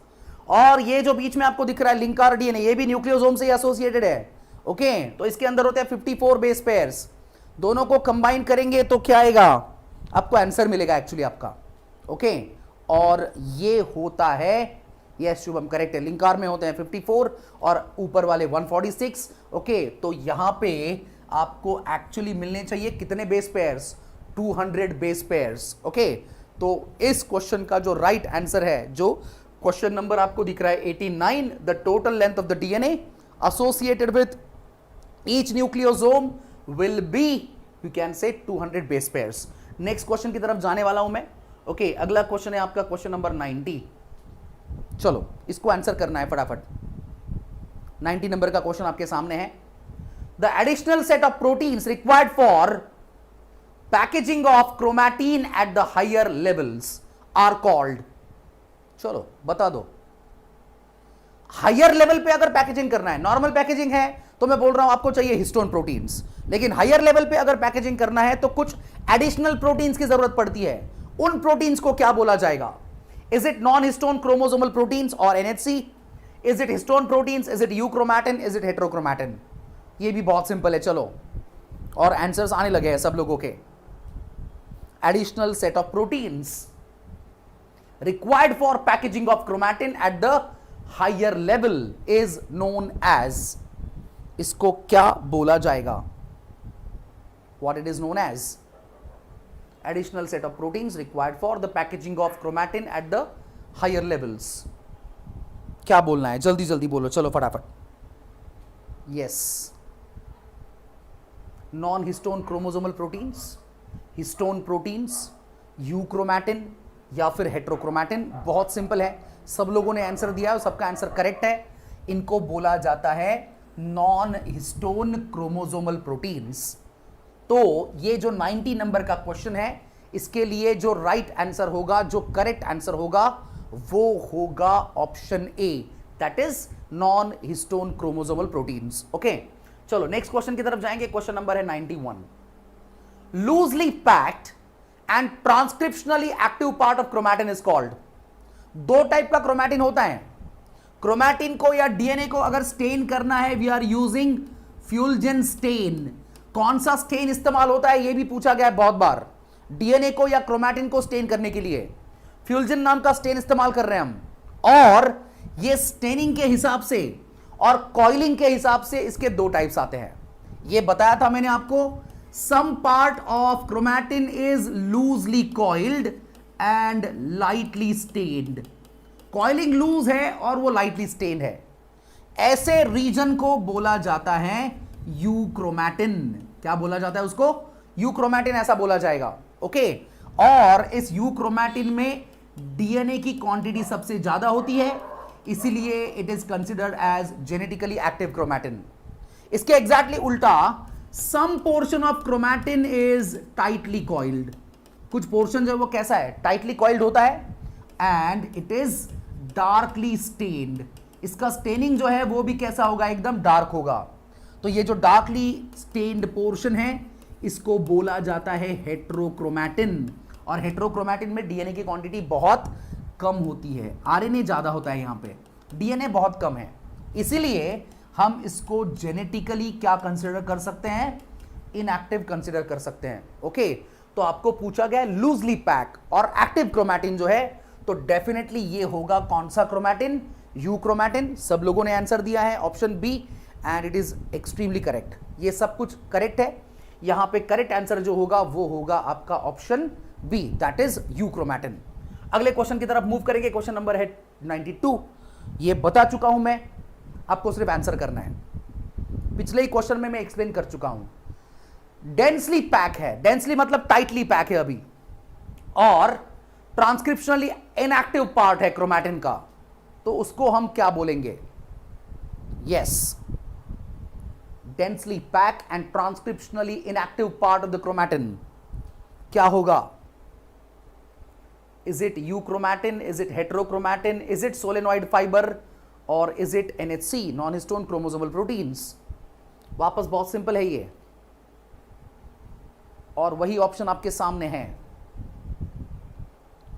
और ये जो बीच में आपको दिख रहा है लिंकार DNA, ये भी न्यूक्लियोसोम से एसोसिएटेड है। ओके, तो इसके अंदर होते हैं 54 बेस पेयर्स। दोनों को कंबाइन करेंगे तो क्या आएगा? आपको आंसर मिलेगा एक्चुअली आपका। ओके, और ये होता है, यस शुभम करेक्ट है, लिंकार में होते हैं 54 और ऊपर वाले 146। ओके, तो यहां पे आपको एक्चुअली मिलने चाहिए कितने base pairs? 200 base pairs. Okay, तो इस क्वेश्चन का जो राइट आंसर है, जो क्वेश्चन नंबर आपको दिख रहा है 89, the total length of the DNA associated with each nucleosome will be, you can say 200 base pairs. Next question की तरफ जाने वाला हूं मैं। ओके, अगला क्वेश्चन है आपका क्वेश्चन नंबर 90। चलो इसको आंसर करना है फटाफट। 90 नंबर का क्वेश्चन आपके सामने है। The additional set of proteins required for packaging of chromatin at the higher levels are called. चलो बता दो। हायर लेवल पे अगर पैकेजिंग करना है, नॉर्मल पैकेजिंग है तो मैं बोल रहा हूं आपको चाहिए हिस्टोन प्रोटीन्स, लेकिन हायर लेवल पे अगर पैकेजिंग करना है तो कुछ एडिशनल प्रोटीन्स की जरूरत पड़ती है। उन प्रोटीन्स को क्या बोला जाएगा? Is it non histone chromosomal proteins और NHC? Is it histone proteins? Is it euchromatin? Is it heterochromatin? ये भी बहुत सिंपल है। चलो, और आंसर्स आने लगे हैं सब लोगों के। Additional set of proteins required for packaging of chromatin at the higher level is known as, इसको क्या बोला जाएगा? What it is known as? Additional set of proteins required for the packaging of chromatin at the higher levels. क्या बोलना है? जल्दी जल्दी बोलो, चलो फटाफट। Yes, non-histone chromosomal proteins, histone proteins, euchromatin या फिर हेट्रोक्रोमैटिन। बहुत सिंपल है, सब लोगों ने आंसर दिया है, सबका आंसर करेक्ट है। इनको बोला जाता है नॉन हिस्टोन क्रोमोसोमल प्रोटीन्स। तो ये जो 90 नंबर का क्वेश्चन है, इसके लिए जो राइट आंसर होगा, जो करेक्ट आंसर होगा, वो होगा option A, that is non histone chromosomal proteins. Okay, चलो नेक्स्ट क्वेश्चन की तरफ जाएंगे। क्वेश्चन नंबर है 91। Loosely packed and transcriptionally active part of chromatin is called. दो टाइप का क्रोमैटिन होता है। क्रोमैटिन को या डीएनए को अगर स्टेन करना है, वी आर यूजिंग फ्यूल्जेन स्टेन। कौन सा स्टेन इस्तेमाल होता है, यह भी पूछा गया है बहुत बार। डीएनए को या क्रोमैटिन को स्टेन करने के लिए फ्यूल्जेन नाम का स्टेन इस्तेमाल कर रहे हैं हम। और यह स्टेनिंग के हिसाब से और कॉइलिंग के हिसाब से इसके दो टाइप्स आते हैं। यह बताया था मैंने आपको। Some part of chromatin is loosely coiled and lightly stained. Coiling loose है और वो lightly stained है। ऐसे रीजन को बोला जाता है यूक्रोमैटिन। क्या बोला जाता है उसको? यूक्रोमैटिन, ऐसा बोला जाएगा। ओके, और इस यूक्रोमैटिन में डीएनए की क्वांटिटी सबसे ज्यादा होती है, इसीलिए it is considered as genetically active chromatin. इसके एग्जैक्टली उल्टा some portion of chromatin is tightly coiled. कुछ पोर्शन जो है वो कैसा है? टाइटली कॉइल्ड होता है and it is darkly stained. इसका स्टेनिंग जो है वो भी कैसा होगा? एकदम डार्क होगा। तो ये जो डार्कली स्टेन्ड पोर्शन है, इसको बोला जाता है हेट्रोक्रोमैटिन। और हेट्रोक्रोमैटिन में डीएनए की क्वांटिटी बहुत कम होती है, आरएनए ज्यादा होता है, यहां पे डीएनए बहुत कम है। इसीलिए हम इसको जेनेटिकली क्या कंसिडर कर सकते हैं? इनएक्टिव कंसिडर कर सकते हैं। ओके, तो आपको पूछा गया लूजली पैक और एक्टिव क्रोमैटिन जो है, तो डेफिनेटली ये होगा कौन सा क्रोमैटिन? यूक्रोमैटिन। सब लोगों ने आंसर दिया है option B and it is extremely correct. ये सब कुछ करेक्ट है। यहां पे करेक्ट आंसर जो होगा वो होगा आपका option B, that is euchromatin. अगले क्वेश्चन की तरफ मूव करेंगे। क्वेश्चन नंबर है 92। ये बता चुका हूं मैं, आपको सिर्फ आंसर करना है। पिछले ही क्वेश्चन में मैं एक्सप्लेन कर चुका हूं। डेंसली पैक है, डेंसली मतलब टाइटली पैक है अभी, और ट्रांसक्रिप्शनली इनएक्टिव पार्ट है क्रोमैटिन का, तो उसको हम क्या बोलेंगे? Yes, densely pack and transcriptionally inactive part of the chromatin क्या होगा? Is it euchromatin? Is it heterochromatin? Is it solenoid fibre? और is it NHC, non histone chromosomal proteins? वापस बहुत सिंपल है ये, और वही ऑप्शन आपके सामने है।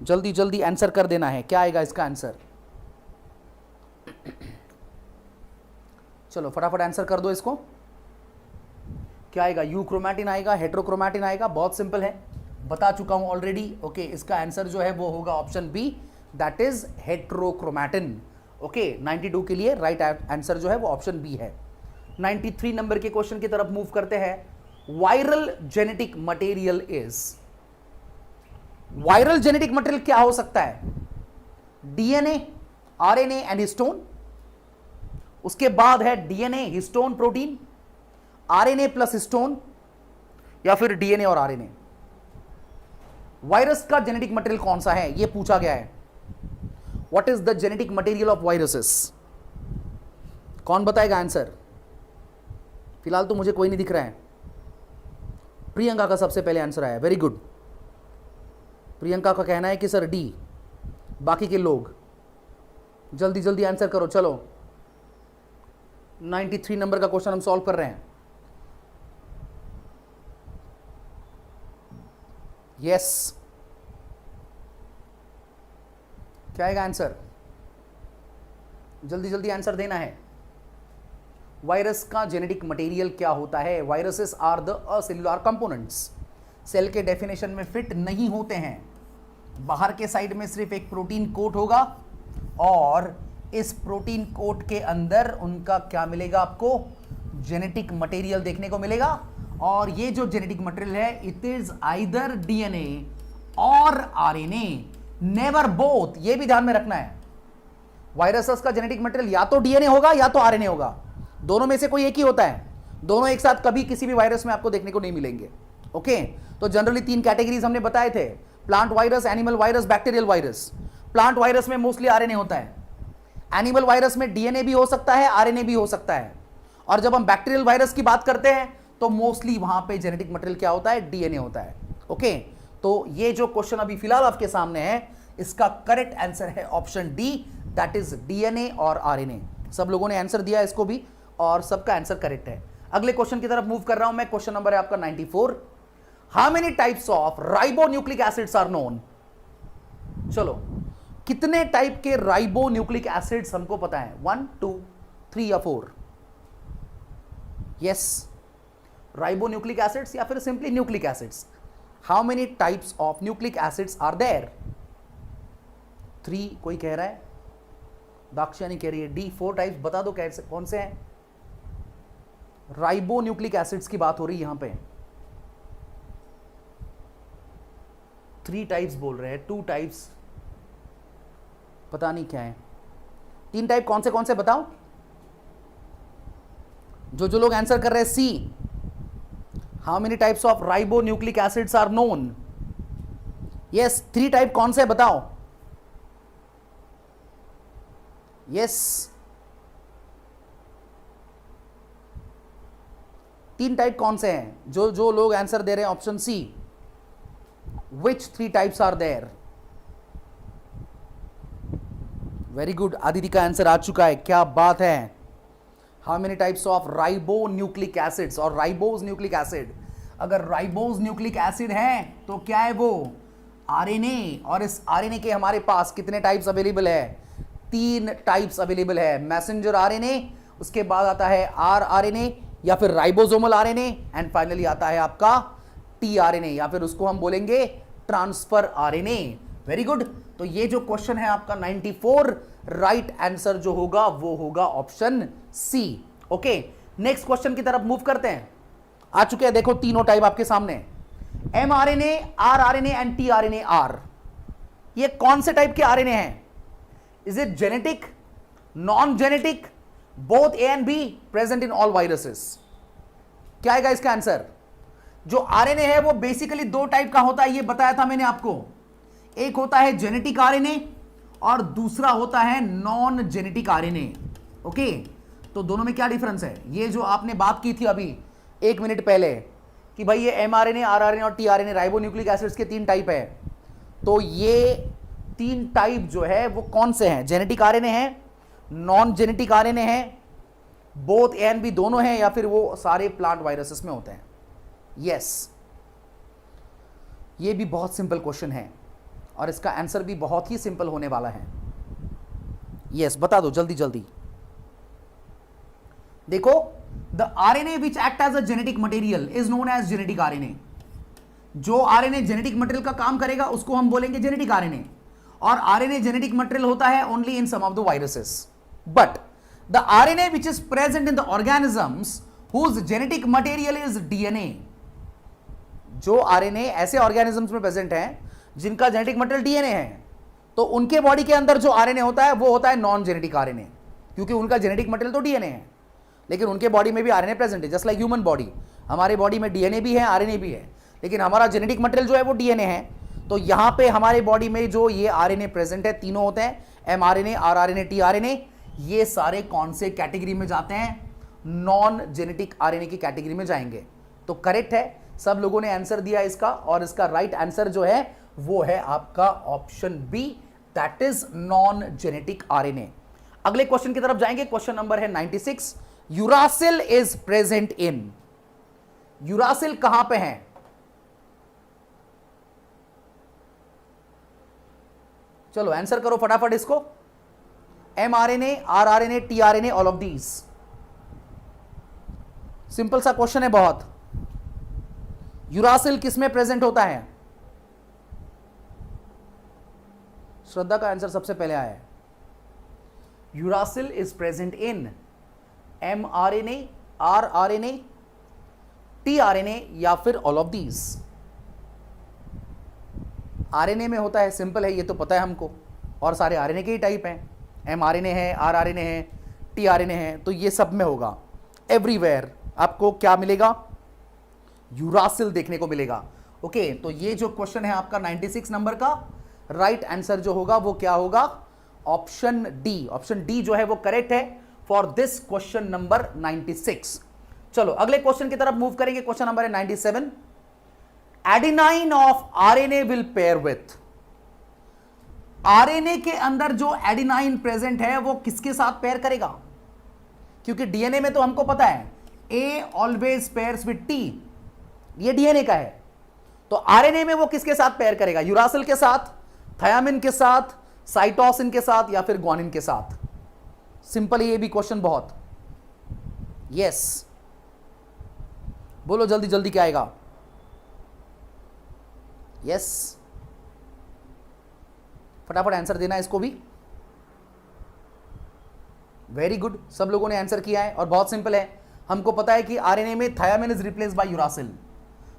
जल्दी जल्दी आंसर कर देना है। क्या आएगा इसका आंसर? चलो फटाफट आंसर कर दो इसको। क्या आएगा? यूक्रोमैटिन आएगा, हेट्रोक्रोमैटिन आएगा? बहुत सिंपल है, बता चुका हूं ऑलरेडी। ओके, इसका आंसर जो है वो होगा option B, that is heterochromatin. Okay, 92 के लिए राइट आंसर जो है वो ऑप्शन बी है। 93 नंबर के क्वेश्चन की तरफ मूव करते हैं। Viral genetic material is, viral genetic material क्या हो सकता है? DNA, RNA and histone. उसके बाद है DNA, histone, protein, RNA plus histone, या फिर डीएनए और आरएनए। वायरस का जेनेटिक मटेरियल कौन सा है, यह पूछा गया है। What is the genetic material of viruses? कौन बताएगा आंसर? फिलहाल तो मुझे कोई नहीं दिख रहा है। प्रियंका का सबसे पहले आंसर आया, वेरी गुड। प्रियंका का कहना है कि सर डी। बाकी के लोग जल्दी जल्दी आंसर करो। चलो 93 नंबर का क्वेश्चन हम सॉल्व कर रहे हैं। यस, क्या आएगा आंसर? जल्दी जल्दी आंसर देना है। वायरस का जेनेटिक मटेरियल क्या होता है? Viruses are the acellular components, cell के डेफिनेशन में फिट नहीं होते हैं। बाहर के साइड में सिर्फ एक प्रोटीन कोट होगा और इस प्रोटीन कोट के अंदर उनका क्या मिलेगा आपको? जेनेटिक मटेरियल देखने को मिलेगा। और ये जो जेनेटिक मटेरियल है, इट इज आइदर डीएनए और आरएनए, नेवर बोथ। ये भी ध्यान में रखना है। वायरसेस का जेनेटिक मटेरियल या तो डीएनए होगा या तो आरएनए होगा, दोनों में से कोई एक ही होता है। दोनों एक साथ कभी किसी भी वायरस में आपको देखने को नहीं मिलेंगे। ओके, तो जनरली 3 कैटेगरीज हमने बताए थे, plant virus, animal virus, bacterial virus. Plant virus में मोस्टली आरएनए होता है, एनिमल वायरस में डीएनए भी हो सकता है, आरएनए भी हो सकता है, और जब हम बैक्टीरियल वायरस की बात करते हैं तो मोस्टली वहां पे जेनेटिक मटेरियल क्या होता है? डीएनए होता है। ओके, तो ये जो क्वेश्चन अभी फिलहाल आपके सामने है, इसका करेक्ट आंसर है option D, that is DNA और आरएनए। सब लोगों ने आंसर दिया इसको भी और सबका आंसर करेक्ट है। अगले क्वेश्चन की तरफ मूव कर रहा हूं मैं। क्वेश्चन नंबर है आपका 94। How many types of ribonucleic acids are known? चलो, कितने टाइप के राइबोन्यूक्लिक एसिड्स हमको पता है? 1, 2, 3 या 4? यस, राइबोन्यूक्लिक एसिड्स या फिर simply nucleic acids. How many types of nucleic acids are there? 3 कोई कह रहा है, दाक्षायणी कह रही है डी। 4 टाइप्स बता दो कैसे, कौन से हैं? राइबोन्यूक्लिक एसिड्स की बात हो रही है यहां पे। 3 टाइप्स बोल रहे हैं, 2 टाइप्स पता नहीं क्या है। 3 टाइप कौन से बताओ? जो लोग आंसर कर रहे हैं C, how many types of ribonucleic acids are known? Yes, 3 type कौन से बताओ? यस, 3 टाइप कौन से हैं? जो लोग आंसर दे रहे हैं option C, which 3 types are there? Very good, Aditi का आंसर आ चुका है, क्या बात है। How many types of ribonucleic acids और राइबोज न्यूक्लिक एसिड? अगर राइबोज न्यूक्लिक एसिड है तो क्या है वो? आरएनए। और इस आरएनए के हमारे पास कितने टाइप्स अवेलेबल है? 3 टाइप्स अवेलेबल है। मैसेंजर आरएनए, उसके बाद आता है आरआरएनए या फिर राइबोसोमल आरएनए, एंड फाइनली आता है आपका टीआरएनए या फिर उसको हम बोलेंगे ट्रांसफर आरएनए। वेरी गुड, तो ये जो क्वेश्चन है आपका 94, राइट आंसर जो होगा वो होगा option C. Okay, next question की तरफ मूव करते हैं। आ चुके हैं, देखो तीनों टाइप आपके सामने, mRNA, rRNA and tRNA are. ये कौन से टाइप के आरएनए हैं? Is it genetic, non genetic, both A and B, present in all viruses? क्या आएगा इसका आंसर? जो आरएनए है वो बेसिकली 2 टाइप का होता है, ये बताया था मैंने आपको। एक होता है जेनेटिक आरएनए और दूसरा होता है नॉन जेनेटिक आरएनए। ओके, तो दोनों में क्या डिफरेंस है? ये जो आपने बात की थी अभी 1 मिनट पहले कि भाई ये एमआरएनए, आरआरएनए और टीआरएनए राइबोन्यूक्लिक एसिड्स के 3 टाइप है, तो ये 3 टाइप जो है वो कौन से हैं? जेनेटिक आरएनए है, नॉन जेनेटिक आरएनए है, बोथ ए एंड बी दोनों हैं, या फिर वो सारे प्लांट वायरसेस में होते हैं? यस, ये भी बहुत सिंपल क्वेश्चन है और इसका आंसर भी बहुत ही सिंपल होने वाला है। यस, बता दो जल्दी जल्दी। देखो, the RNA which act as a genetic material is known as genetic RNA. जो आरएनए जेनेटिक मटेरियल का काम करेगा उसको हम बोलेंगे जेनेटिक आरएनए, और आरएनए जेनेटिक मटेरियल होता है only in some of the viruses. But the RNA which is present in the organisms whose genetic material is DNA, जो आरएनए ऐसे ऑर्गेनिजम्स में प्रेजेंट हैं जिनका जेनेटिक मटेरियल डीएनए है, तो उनके बॉडी के अंदर जो आरएनए होता है वो होता है नॉन जेनेटिक आरएनए, क्योंकि उनका जेनेटिक मटेरियल तो डीएनए है, लेकिन उनके बॉडी में भी आरएनए प्रेजेंट है। जस्ट लाइक ह्यूमन बॉडी, हमारे बॉडी में डीएनए भी है, आरएनए भी है, लेकिन हमारा जेनेटिक मटेरियल जो है वो डीएनए है। तो यहां पे हमारे बॉडी में जो ये आरएनए प्रेजेंट है, तीनों होते हैं, एमआरएनए, आरआरएनए, टीआरएनए, ये सारे कौन से कैटेगरी में जाते हैं? नॉन जेनेटिक आरएनए की कैटेगरी में जाएंगे। तो करेक्ट है, सब लोगों ने आंसर दिया इसका, और इसका राइट आंसर जो है वो है आपका option B, that is non genetic RNA. अगले क्वेश्चन की तरफ जाएंगे। क्वेश्चन नंबर है 96। Uracil is present in, uracil कहां पे है? चलो आंसर करो फटाफट इसको। MRNA, rRNA, tRNA, all of these. Simple सा क्वेश्चन है बहुत। यूरासिल किस में प्रेजेंट होता है? श्रद्धा का आंसर सबसे पहले आया है। Uracil is present in mRNA, rRNA, tRNA या फिर ऑल ऑफ दीज। आरएनए में होता है, सिंपल है, ये तो पता है हमको, और सारे आरएनए के ही टाइप हैं। एमआरएनए है, आरआरएनए है, टीआरएनए है, तो ये सब में होगा। एवरीवेयर आपको क्या मिलेगा? यूरासिल देखने को मिलेगा। ओके, तो ये जो क्वेश्चन है आपका 96 नंबर का, राइट आंसर जो होगा वो क्या होगा? Option D. ऑप्शन डी जो है वो करेक्ट है फॉर दिस क्वेश्चन नंबर 96। चलो अगले क्वेश्चन की तरफ मूव करेंगे। क्वेश्चन नंबर है 97। Adenine of RNA will pair with, RNA के अंदर जो एडेनाइन प्रेजेंट है वो किसके साथ पेयर करेगा? क्योंकि डीएनए में तो हमको पता है a always pairs with T, ये डीएनए का है। तो आरएनए में वो किसके साथ पेयर करेगा? यूरासिल के साथ, थायामिन के साथ, साइटोसिन के साथ या फिर ग्वानिन के साथ? सिंपल है ये भी क्वेश्चन बहुत। यस, बोलो जल्दी जल्दी क्या आएगा? यस, फटाफट आंसर देना इसको भी। वेरी गुड, सब लोगों ने आंसर किया है और बहुत सिंपल है। हमको पता है कि आरएनए में thiamine is replace by uracil.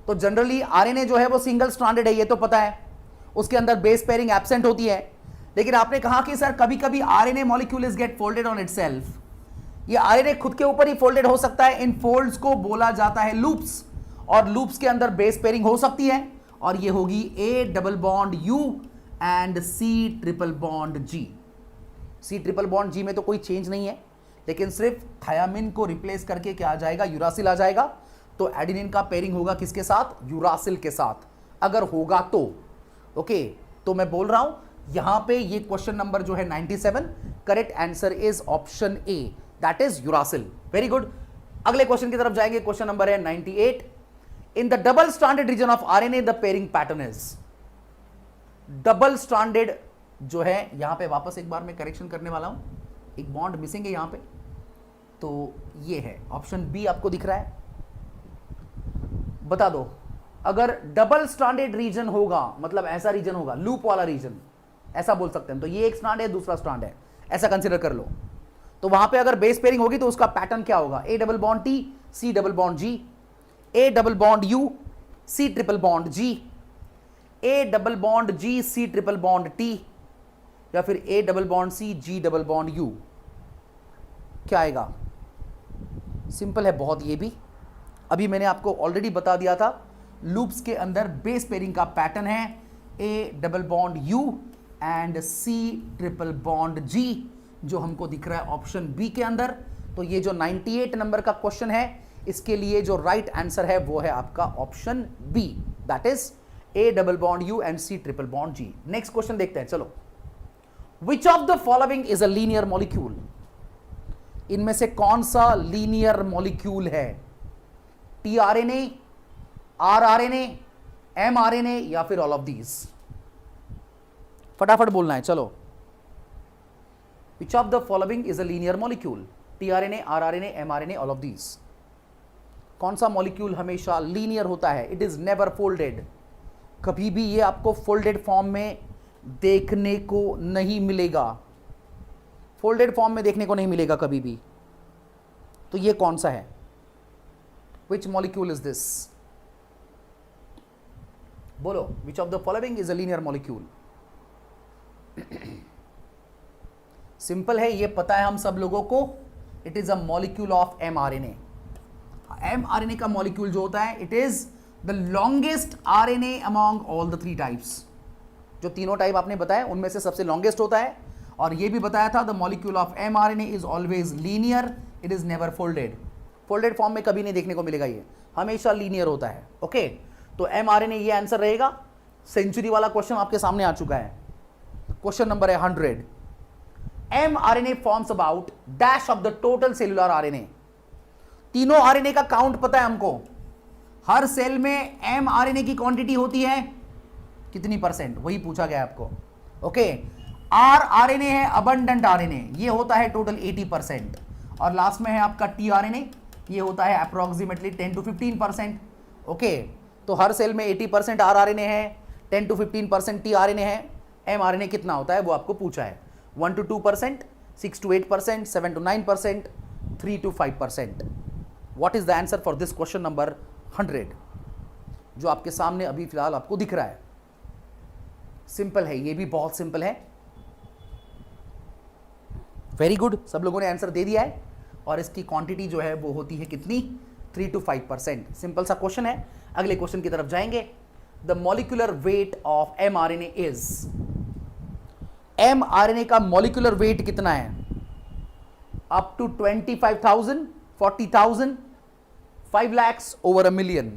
तो जनरली आरएनए जो है वो सिंगल स्ट्रैंडेड है, ये तो पता है, उसके अंदर बेस पेयरिंग एब्सेंट होती है। लेकिन आपने कहा कि सर कभी कभी RNA molecule is get folded on itself, ये आरएनए खुद के ऊपर ही फोल्डेड हो सकता है। इन फोल्ड्स को बोला जाता है लूप्स, और लूप्स के अंदर बेस पेयरिंग हो सकती है, और ये होगी A double bond U and C triple bond G. C triple bond G में तो कोई चेंज नहीं है, लेकिन सिर्फ थायामिन को रिप्लेस करके क्या आ जाएगा? यूरासिल आ जाएगा। तो एडेनिन का पेयरिंग होगा किसके साथ? यूरासिल के साथ, अगर होगा तो। ओके, तो मैं बोल रहा हूं यहां पे ये क्वेश्चन नंबर जो है 97, correct answer is option A, that is uracil. Very good, अगले क्वेश्चन की तरफ जाएंगे। क्वेश्चन नंबर है 98। In the double stranded region of RNA the pairing pattern is, double stranded जो है, यहां पे वापस एक बार मैं करेक्शन करने वाला हूं, एक बॉन्ड मिसिंग है यहां पे, तो ये है ऑप्शन बी आपको दिख रहा है। बता दो, अगर डबल स्ट्रैंडेड रीजन होगा, मतलब ऐसा रीजन होगा, लूप वाला रीजन, ऐसा बोल सकते हैं, तो ये एक स्ट्रैंड है, दूसरा स्ट्रैंड है, ऐसा कंसीडर कर लो। तो वहां पे अगर बेस पेयरिंग होगी तो उसका पैटर्न क्या होगा? A double bond T, C double bond G, A double bond U, C triple bond G, A double bond G, C triple bond T, या फिर A double bond C, G double bond U. क्या आएगा? सिंपल है बहुत ये भी, अभी मैंने आपको ऑलरेडी बता दिया था। लूप्स के अंदर बेस पेयरिंग का पैटर्न है A double bond U and C triple bond G, जो हमको दिख रहा है ऑप्शन बी के अंदर। तो ये जो 98 नंबर का क्वेश्चन है, इसके लिए जो राइट आंसर है वो है आपका option B, that is A double bond U and C triple bond G. Next question देखते हैं, चलो। Which of the following is a linear molecule, इनमें से कौन सा लीनियर मॉलिक्यूल है? टीआरएनए, आरआरएनए, एमआरएनए या फिर ऑल ऑफ दीज? फटाफट बोलना है, चलो। Which of the following is a linear molecule? TRNA, rRNA, mRNA, all of these? कौन सा मॉलिक्यूल हमेशा लीनियर होता है? इट इज नेवर फोल्डेड, कभी भी ये आपको फोल्डेड फॉर्म में देखने को नहीं मिलेगा, फोल्डेड फॉर्म में देखने को नहीं मिलेगा कभी भी। तो ये कौन सा है? Which molecule is this? बोलो, which of the following is a linear molecule? Simple है, ये पता है हम सब लोगों को, it is a molecule of mRNA. mRNA का मॉलिक्यूल जो होता है, it is the longest RNA among all the 3 types. जो तीनों टाइप आपने बताया उनमें से सबसे लॉन्गेस्ट होता है. और ये भी बताया था, the molecule of mRNA is always linear, it is never folded. Folded form में कभी नहीं देखने को मिलेगा, ये हमेशा लीनियर होता है. ओके, तो mRNA ये आंसर रहेगा. सेंचुरी वाला क्वेश्चन आपके सामने आ चुका है. क्वेश्चन नंबर है 100. mRNA forms about dash of the total cellular RNA. तीनों RNA का काउंट पता है हमको. हर सेल में mRNA की क्वांटिटी होती है कितनी %? वही पूछा गया आपको. ओके, rRNA है अबंडेंट RNA, ये होता है टोटल 80%. और लास्ट में है आपका tRNA, ये होता है अप्रोक्सीमेटली 10 to 15%. ओके, तो हर सेल में 80% rRNA है, 10 to 15% tRNA है. mRNA कितना होता है वो आपको पूछा है. 1 to 2%, 6 to 8%, 7 to 9%, 3 to 5%. What is the answer for this question number 100? जो आपके सामने अभी फिलहाल आपको दिख रहा है. सिंपल है, ये भी बहुत सिंपल है. वेरी गुड, सब लोगों ने आंसर दे दिया है. और इसकी क्वांटिटी जो है वो होती है कितनी? 3 to 5%. सिंपल सा क्वेश्चन है. अगले क्वेश्चन की तरफ जाएंगे. The molecular weight of mRNA is. mRNA का मॉलिक्यूलर वेट कितना है? Up to 25,000, 40,000, 5 lakhs, over a million.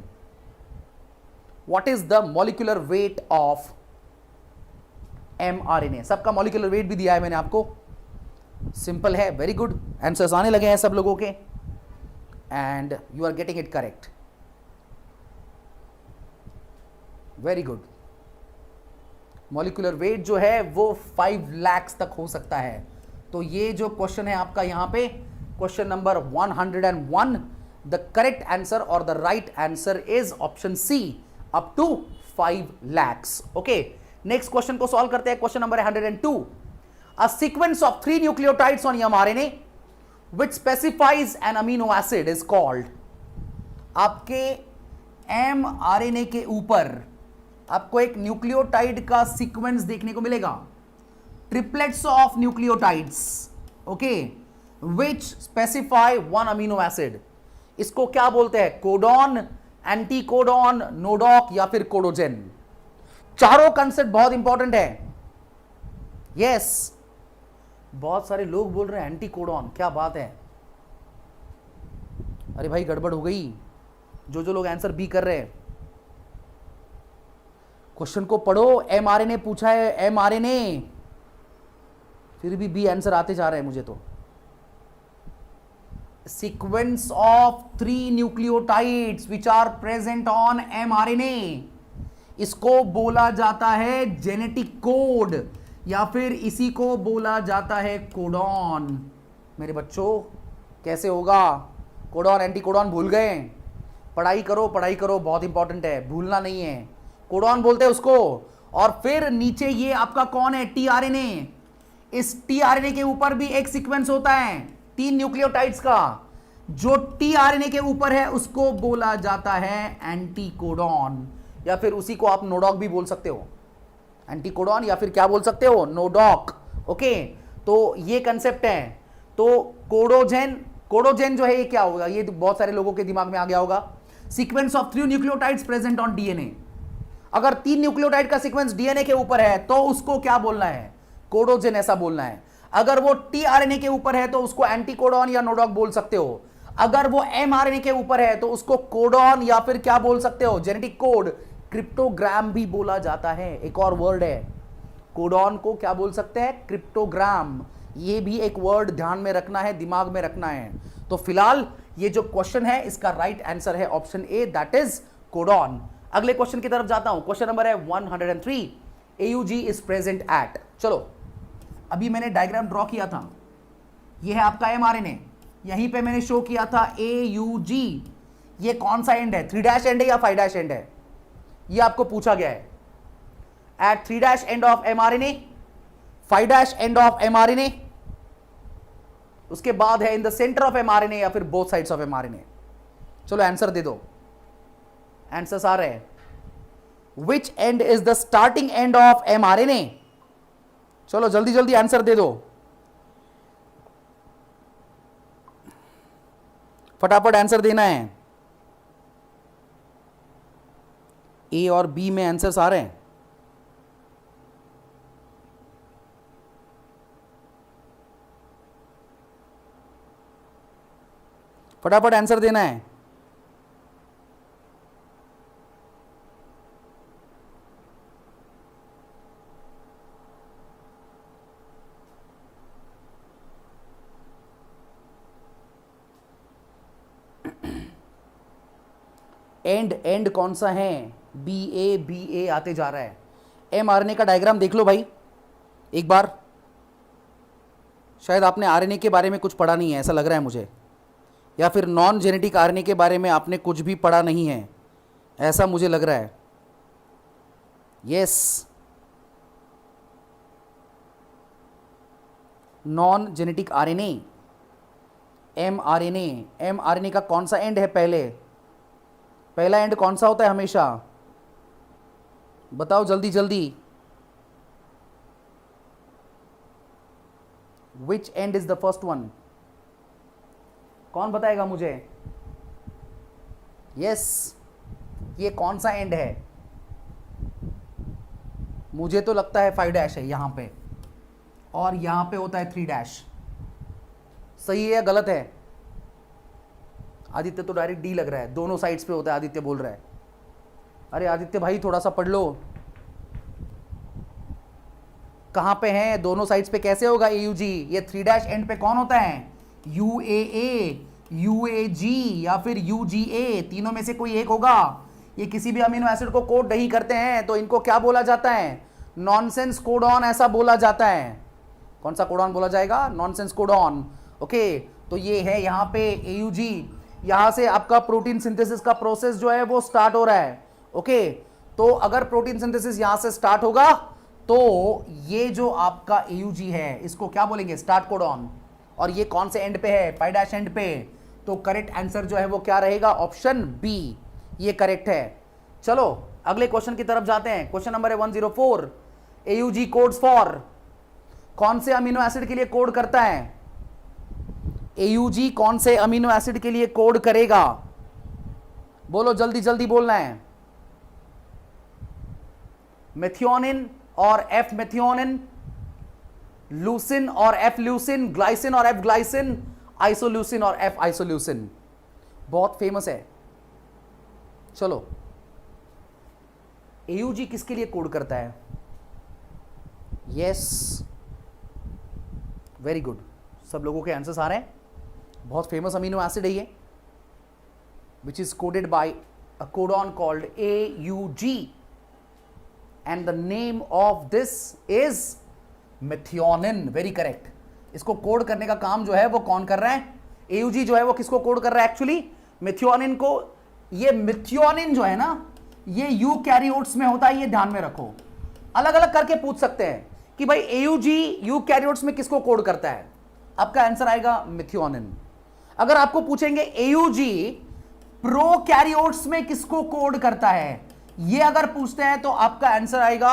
What is the molecular weight of mRNA? सबका मॉलिक्यूलर वेट भी दिया है मैंने आपको. सिंपल है, वेरी गुड. आंसर्स आने लगे हैं सब लोगों के, and you are getting it correct. Very good. Molecular weight जो है वो 5 lakhs तक हो सकता है. तो ये जो क्वेश्चन है आपका यहां पे, question number 101, the correct answer और the right answer is option C, up to 5 lakhs. Okay, next question को सॉल्व करते हैं. Question number 102. A sequence of 3 nucleotides on mRNA which specifies an amino acid is called. आपके mRNA के ऊपर आपको एक न्यूक्लियोटाइड का सीक्वेंस देखने को मिलेगा. Triplets of nucleotides, okay, which specify 1 amino acid. इसको क्या बोलते हैं? कोडॉन, एंटीकोडॉन, नोडॉक या फिर कोडोजेन. चारों कंसेप्ट बहुत इंपॉर्टेंट है. यस, बहुत सारे लोग बोल रहे हैं एंटीकोडॉन. क्या बात है, अरे भाई गड़बड़ हो गई. जो लोग आंसर बी कर रहे हैं, क्वेश्चन को पढ़ो. mRNA पूछा है, mRNA, फिर भी बी आंसर आते जा रहे हैं मुझे तो. Sequence of 3 nucleotides which are present on mRNA, इसको बोला जाता है जेनेटिक कोड, या फिर इसी को बोला जाता है कोडॉन. मेरे बच्चों, कैसे होगा? कोडॉन एंटीकोडॉन भूल गए? पढ़ाई करो, पढ़ाई करो, बहुत इंपॉर्टेंट है, भूलना नहीं है. कोडॉन बोलते हैं उसको. और फिर नीचे ये आपका कौन है? tRNA. इस tRNA के ऊपर भी एक सीक्वेंस होता है 3 न्यूक्लियोटाइड्स का. जो tRNA के ऊपर है उसको बोला जाता है एंटीकोडॉन, या फिर उसी को आप नोडॉक भी बोल सकते हो. एंटीकोडॉन या फिर क्या बोल सकते हो? नोडॉक. ओके, तो ये कंसेप्ट है. तो कोडोजेन जो है ये क्या होगा? ये बहुत सारे लोगों के दिमाग में आ गया होगा. Sequence of 3 nucleotides present on DNA. अगर 3 न्यूक्लियोटाइड का सीक्वेंस डीएनए के ऊपर है तो उसको क्या बोलना है? कोडोजेन, ऐसा बोलना है. अगर वो tRNA के ऊपर है तो उसको एंटीकोडॉन या नोडॉक बोल सकते हो. अगर वो mRNA के ऊपर है तो उसको कोडॉन या फिर क्या बोल सकते हो? जेनेटिक कोड, क्रिप्टोग्राम भी बोला जाता है. एक और वर्ड है, कोडॉन को क्या बोल सकते हैं? क्रिप्टोग्राम. ये भी एक वर्ड ध्यान में रखना है, दिमाग में रखना है. तो फिलहाल ये जो क्वेश्चन है इसका राइट आंसर है option A, that is codon. अगले क्वेश्चन की तरफ जाता हूं. क्वेश्चन नंबर है 103. AUG is present at. चलो, अभी मैंने डायग्राम ड्रॉ किया था. ये है आपका mRNA. यहीं पे मैंने शो किया था AUG. ये कौन सा एंड है? 3' एंड है या 5' एंड है? ये आपको पूछा गया है. At 3' end of mRNA, 5' end of mRNA, उसके बाद है in the centre of mRNA या फिर बोथ साइड्स ऑफ mRNA. चलो आंसर दे दो. आंसर्स आ रहे हैं. Which end is the starting end of mRNA? चलो जल्दी जल्दी आंसर दे दो, फटाफट आंसर देना है। ए और बी में आंसर्स आ रहे हैं। फटाफट आंसर देना है। एंड कौन सा है? बी ए आते जा रहा है। mRNA का डायग्राम देख लो भाई एक बार। शायद आपने आरएनए के बारे में कुछ पढ़ा नहीं है, ऐसा लग रहा है मुझे, या फिर नॉन जेनेटिक आरएनए के बारे में आपने कुछ भी पढ़ा नहीं है, ऐसा मुझे लग रहा है। Yes, non genetic RNA, mRNA का कौन सा एंड है? पहला एंड कौन सा होता है हमेशा? बताओ जल्दी जल्दी। Which end is the first one? कौन बताएगा मुझे? यस, ये कौन सा एंड है? मुझे तो लगता है 5' है यहां पे, और यहां पे होता है 3'। सही है या गलत है? आदित्य तो डायरेक्ट डी लग रहा है, दोनों साइड्स पे होता है, आदित्य बोल रहा है। अरे आदित्य भाई थोड़ा सा पढ़ लो, कहां पे है? दोनों साइड्स पे कैसे होगा AUG? ये 3' एंड पे कौन होता है? UAA, UAG या फिर UGA, तीनों में से कोई एक होगा। ये किसी भी अमीनो एसिड को कोड नहीं करते हैं तो इनको क्या बोला जाता है? नॉनसेंस कोडॉन ऐसा बोला जाता है। कौन सा कोडॉन बोला जाएगा? Nonsense codon. ओके, तो ये है यहाँ पे AUG, यहां से आपका प्रोटीन सिंथेसिस का प्रोसेस जो है वो स्टार्ट हो रहा है। ओके, तो अगर प्रोटीन सिंथेसिस यहां से स्टार्ट होगा तो ये जो आपका AUG है इसको क्या बोलेंगे? Start codon. और ये कौन से एंड पे है? 5' एंड पे। तो करेक्ट आंसर जो है वो क्या रहेगा? ऑप्शन बी, ये करेक्ट है। चलो अगले क्वेश्चन की तरफ जाते हैं। क्वेश्चन नंबर है 104। AUG कोड्स फॉर, कौन से अमीनो एसिड के लिए कोड करता है? AUG कौन से अमीनो एसिड के लिए कोड करेगा? बोलो जल्दी जल्दी बोलना है। मेथियोनिन और एफ मेथियोनिन, लूसिन और एफ लूसिन, ग्लाइसिन और एफ ग्लाइसिन, आइसोल्यूसिन और एफ आइसोल्यूसिन। बहुत फेमस है। चलो AUG किसके लिए कोड करता है? यस, वेरी गुड, सब लोगों के आंसर्स आ रहे हैं। बहुत फेमस अमीनो एसिड है ये, which is coded by a codon called AUG, and the name of this is methionine. Very correct. इसको कोड करने का काम जो है वो कौन कर रहा है? AUG जो है वो किसको कोड कर रहा है? एक्चुअली मेथियोनिन को। ये मेथियोनिन जो है ना, ये यूकैरियोट्स में होता है, ये ध्यान में रखो। अलग अलग करके पूछ सकते हैं कि भाई AUG यूकैरियोट्स में किसको कोड करता है? आपका आंसर आएगा मेथियोनिन। अगर आपको पूछेंगे AUG प्रोकैरियोट्स में किसको कोड करता है, ये अगर पूछते हैं तो आपका आंसर आएगा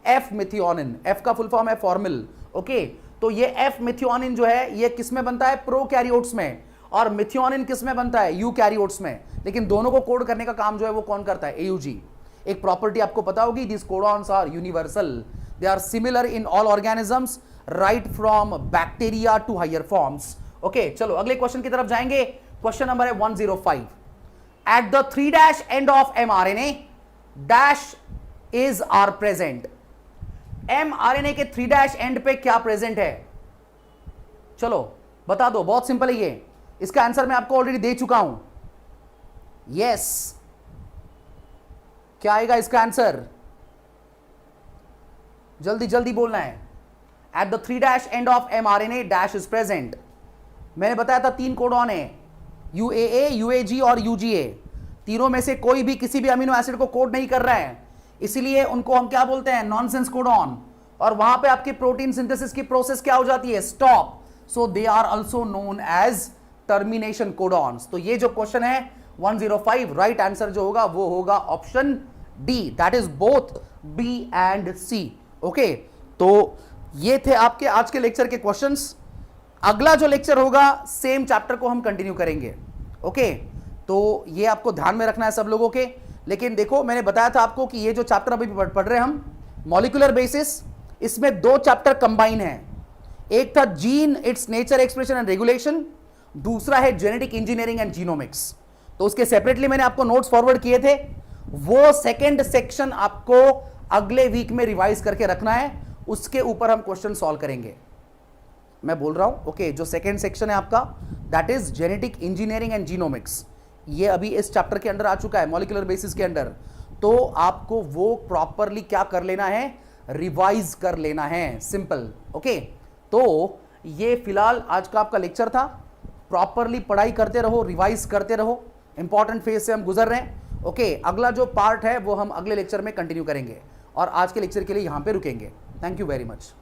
एफ मेथियोनिन। एफ का फुल फॉर्म है फॉर्मिल। ओके, तो ये एफ मेथियोनिन जो है ये किस में बनता है? प्रोकैरियोट्स में। और मेथियोनिन किस में बनता है? यूकैरियोट्स में। लेकिन दोनों को कोड करने का काम जो है वो कौन करता है? AUG। एक प्रॉपर्टी आपको पता होगी, this codons are universal, they are similar in all organisms, right from bacteria to higher forms. Okay, चलो अगले क्वेश्चन की तरफ जाएंगे। क्वेश्चन नंबर है 105। At the 3' end of mRNA dash is are present. mRNA के 3' एंड पे क्या प्रेजेंट है? चलो बता दो, बहुत सिंपल है ये। इसका आंसर मैं आपको ऑलरेडी दे चुका हूं। यस, क्या आएगा इसका आंसर? जल्दी जल्दी बोलना है। Eight the 3' end of mRNA dash is present. मैंने बताया था 3 कोडॉन है, UAA, UAG और UGA। तीनों में से कोई भी किसी भी अमीनो एसिड को कोड नहीं कर रहा है, इसीलिए उनको हम क्या बोलते हैं? Nonsense codon. और वहां पे आपकी प्रोटीन सिंथेसिस की प्रोसेस क्या हो जाती है? Stop. So they are also known as termination codons. तो ये जो क्वेश्चन है 105, राइट आंसर जो होगा वो होगा option D, that is both B and C. Okay, तो ये थे आपके आज के लेक्चर के क्वेश्चंस। अगला जो लेक्चर होगा सेम चैप्टर को हम कंटिन्यू करेंगे। ओके, तो ये आपको ध्यान में रखना है सब लोगों के। लेकिन देखो, मैंने बताया था आपको कि ये जो चैप्टर अभी पढ़ रहे हैं हम, मॉलिक्यूलर बेसिस, इसमें दो चैप्टर कंबाइन है। एक था gene, it's nature, expression and regulation, दूसरा है जेनेटिक इंजीनियरिंग एंड जीनोमिक्स। तो उसके सेपरेटली मैंने आपको नोट्स फॉरवर्ड किए थे। वो सेकंड सेक्शन आपको अगले वीक में रिवाइज करके रखना है, उसके ऊपर हम क्वेश्चन सॉल्व करेंगे। मैं बोल रहा हूं, ओके, जो सेकंड सेक्शन है आपका, that is genetic engineering and genomics, ये अभी इस चैप्टर के अंदर आ चुका है, मॉलिक्यूलर बेसिस के अंदर। तो आपको वो प्रॉपरली क्या कर लेना है, रिवाइज कर लेना है, सिंपल। ओके, तो ये फिलहाल आज का आपका लेक्चर था। प्रॉपरली पढ़ाई करते रहो, रिवाइज करते रहो, इंपॉर्टेंट फेज से हम गुजर रहे हैं। ओके, अगला जो पार्ट है वो हम अगले लेक्चर में कंटिन्यू करेंगे, और आज के लेक्चर के लिए यहां पे रुकेंगे। Thank you very much.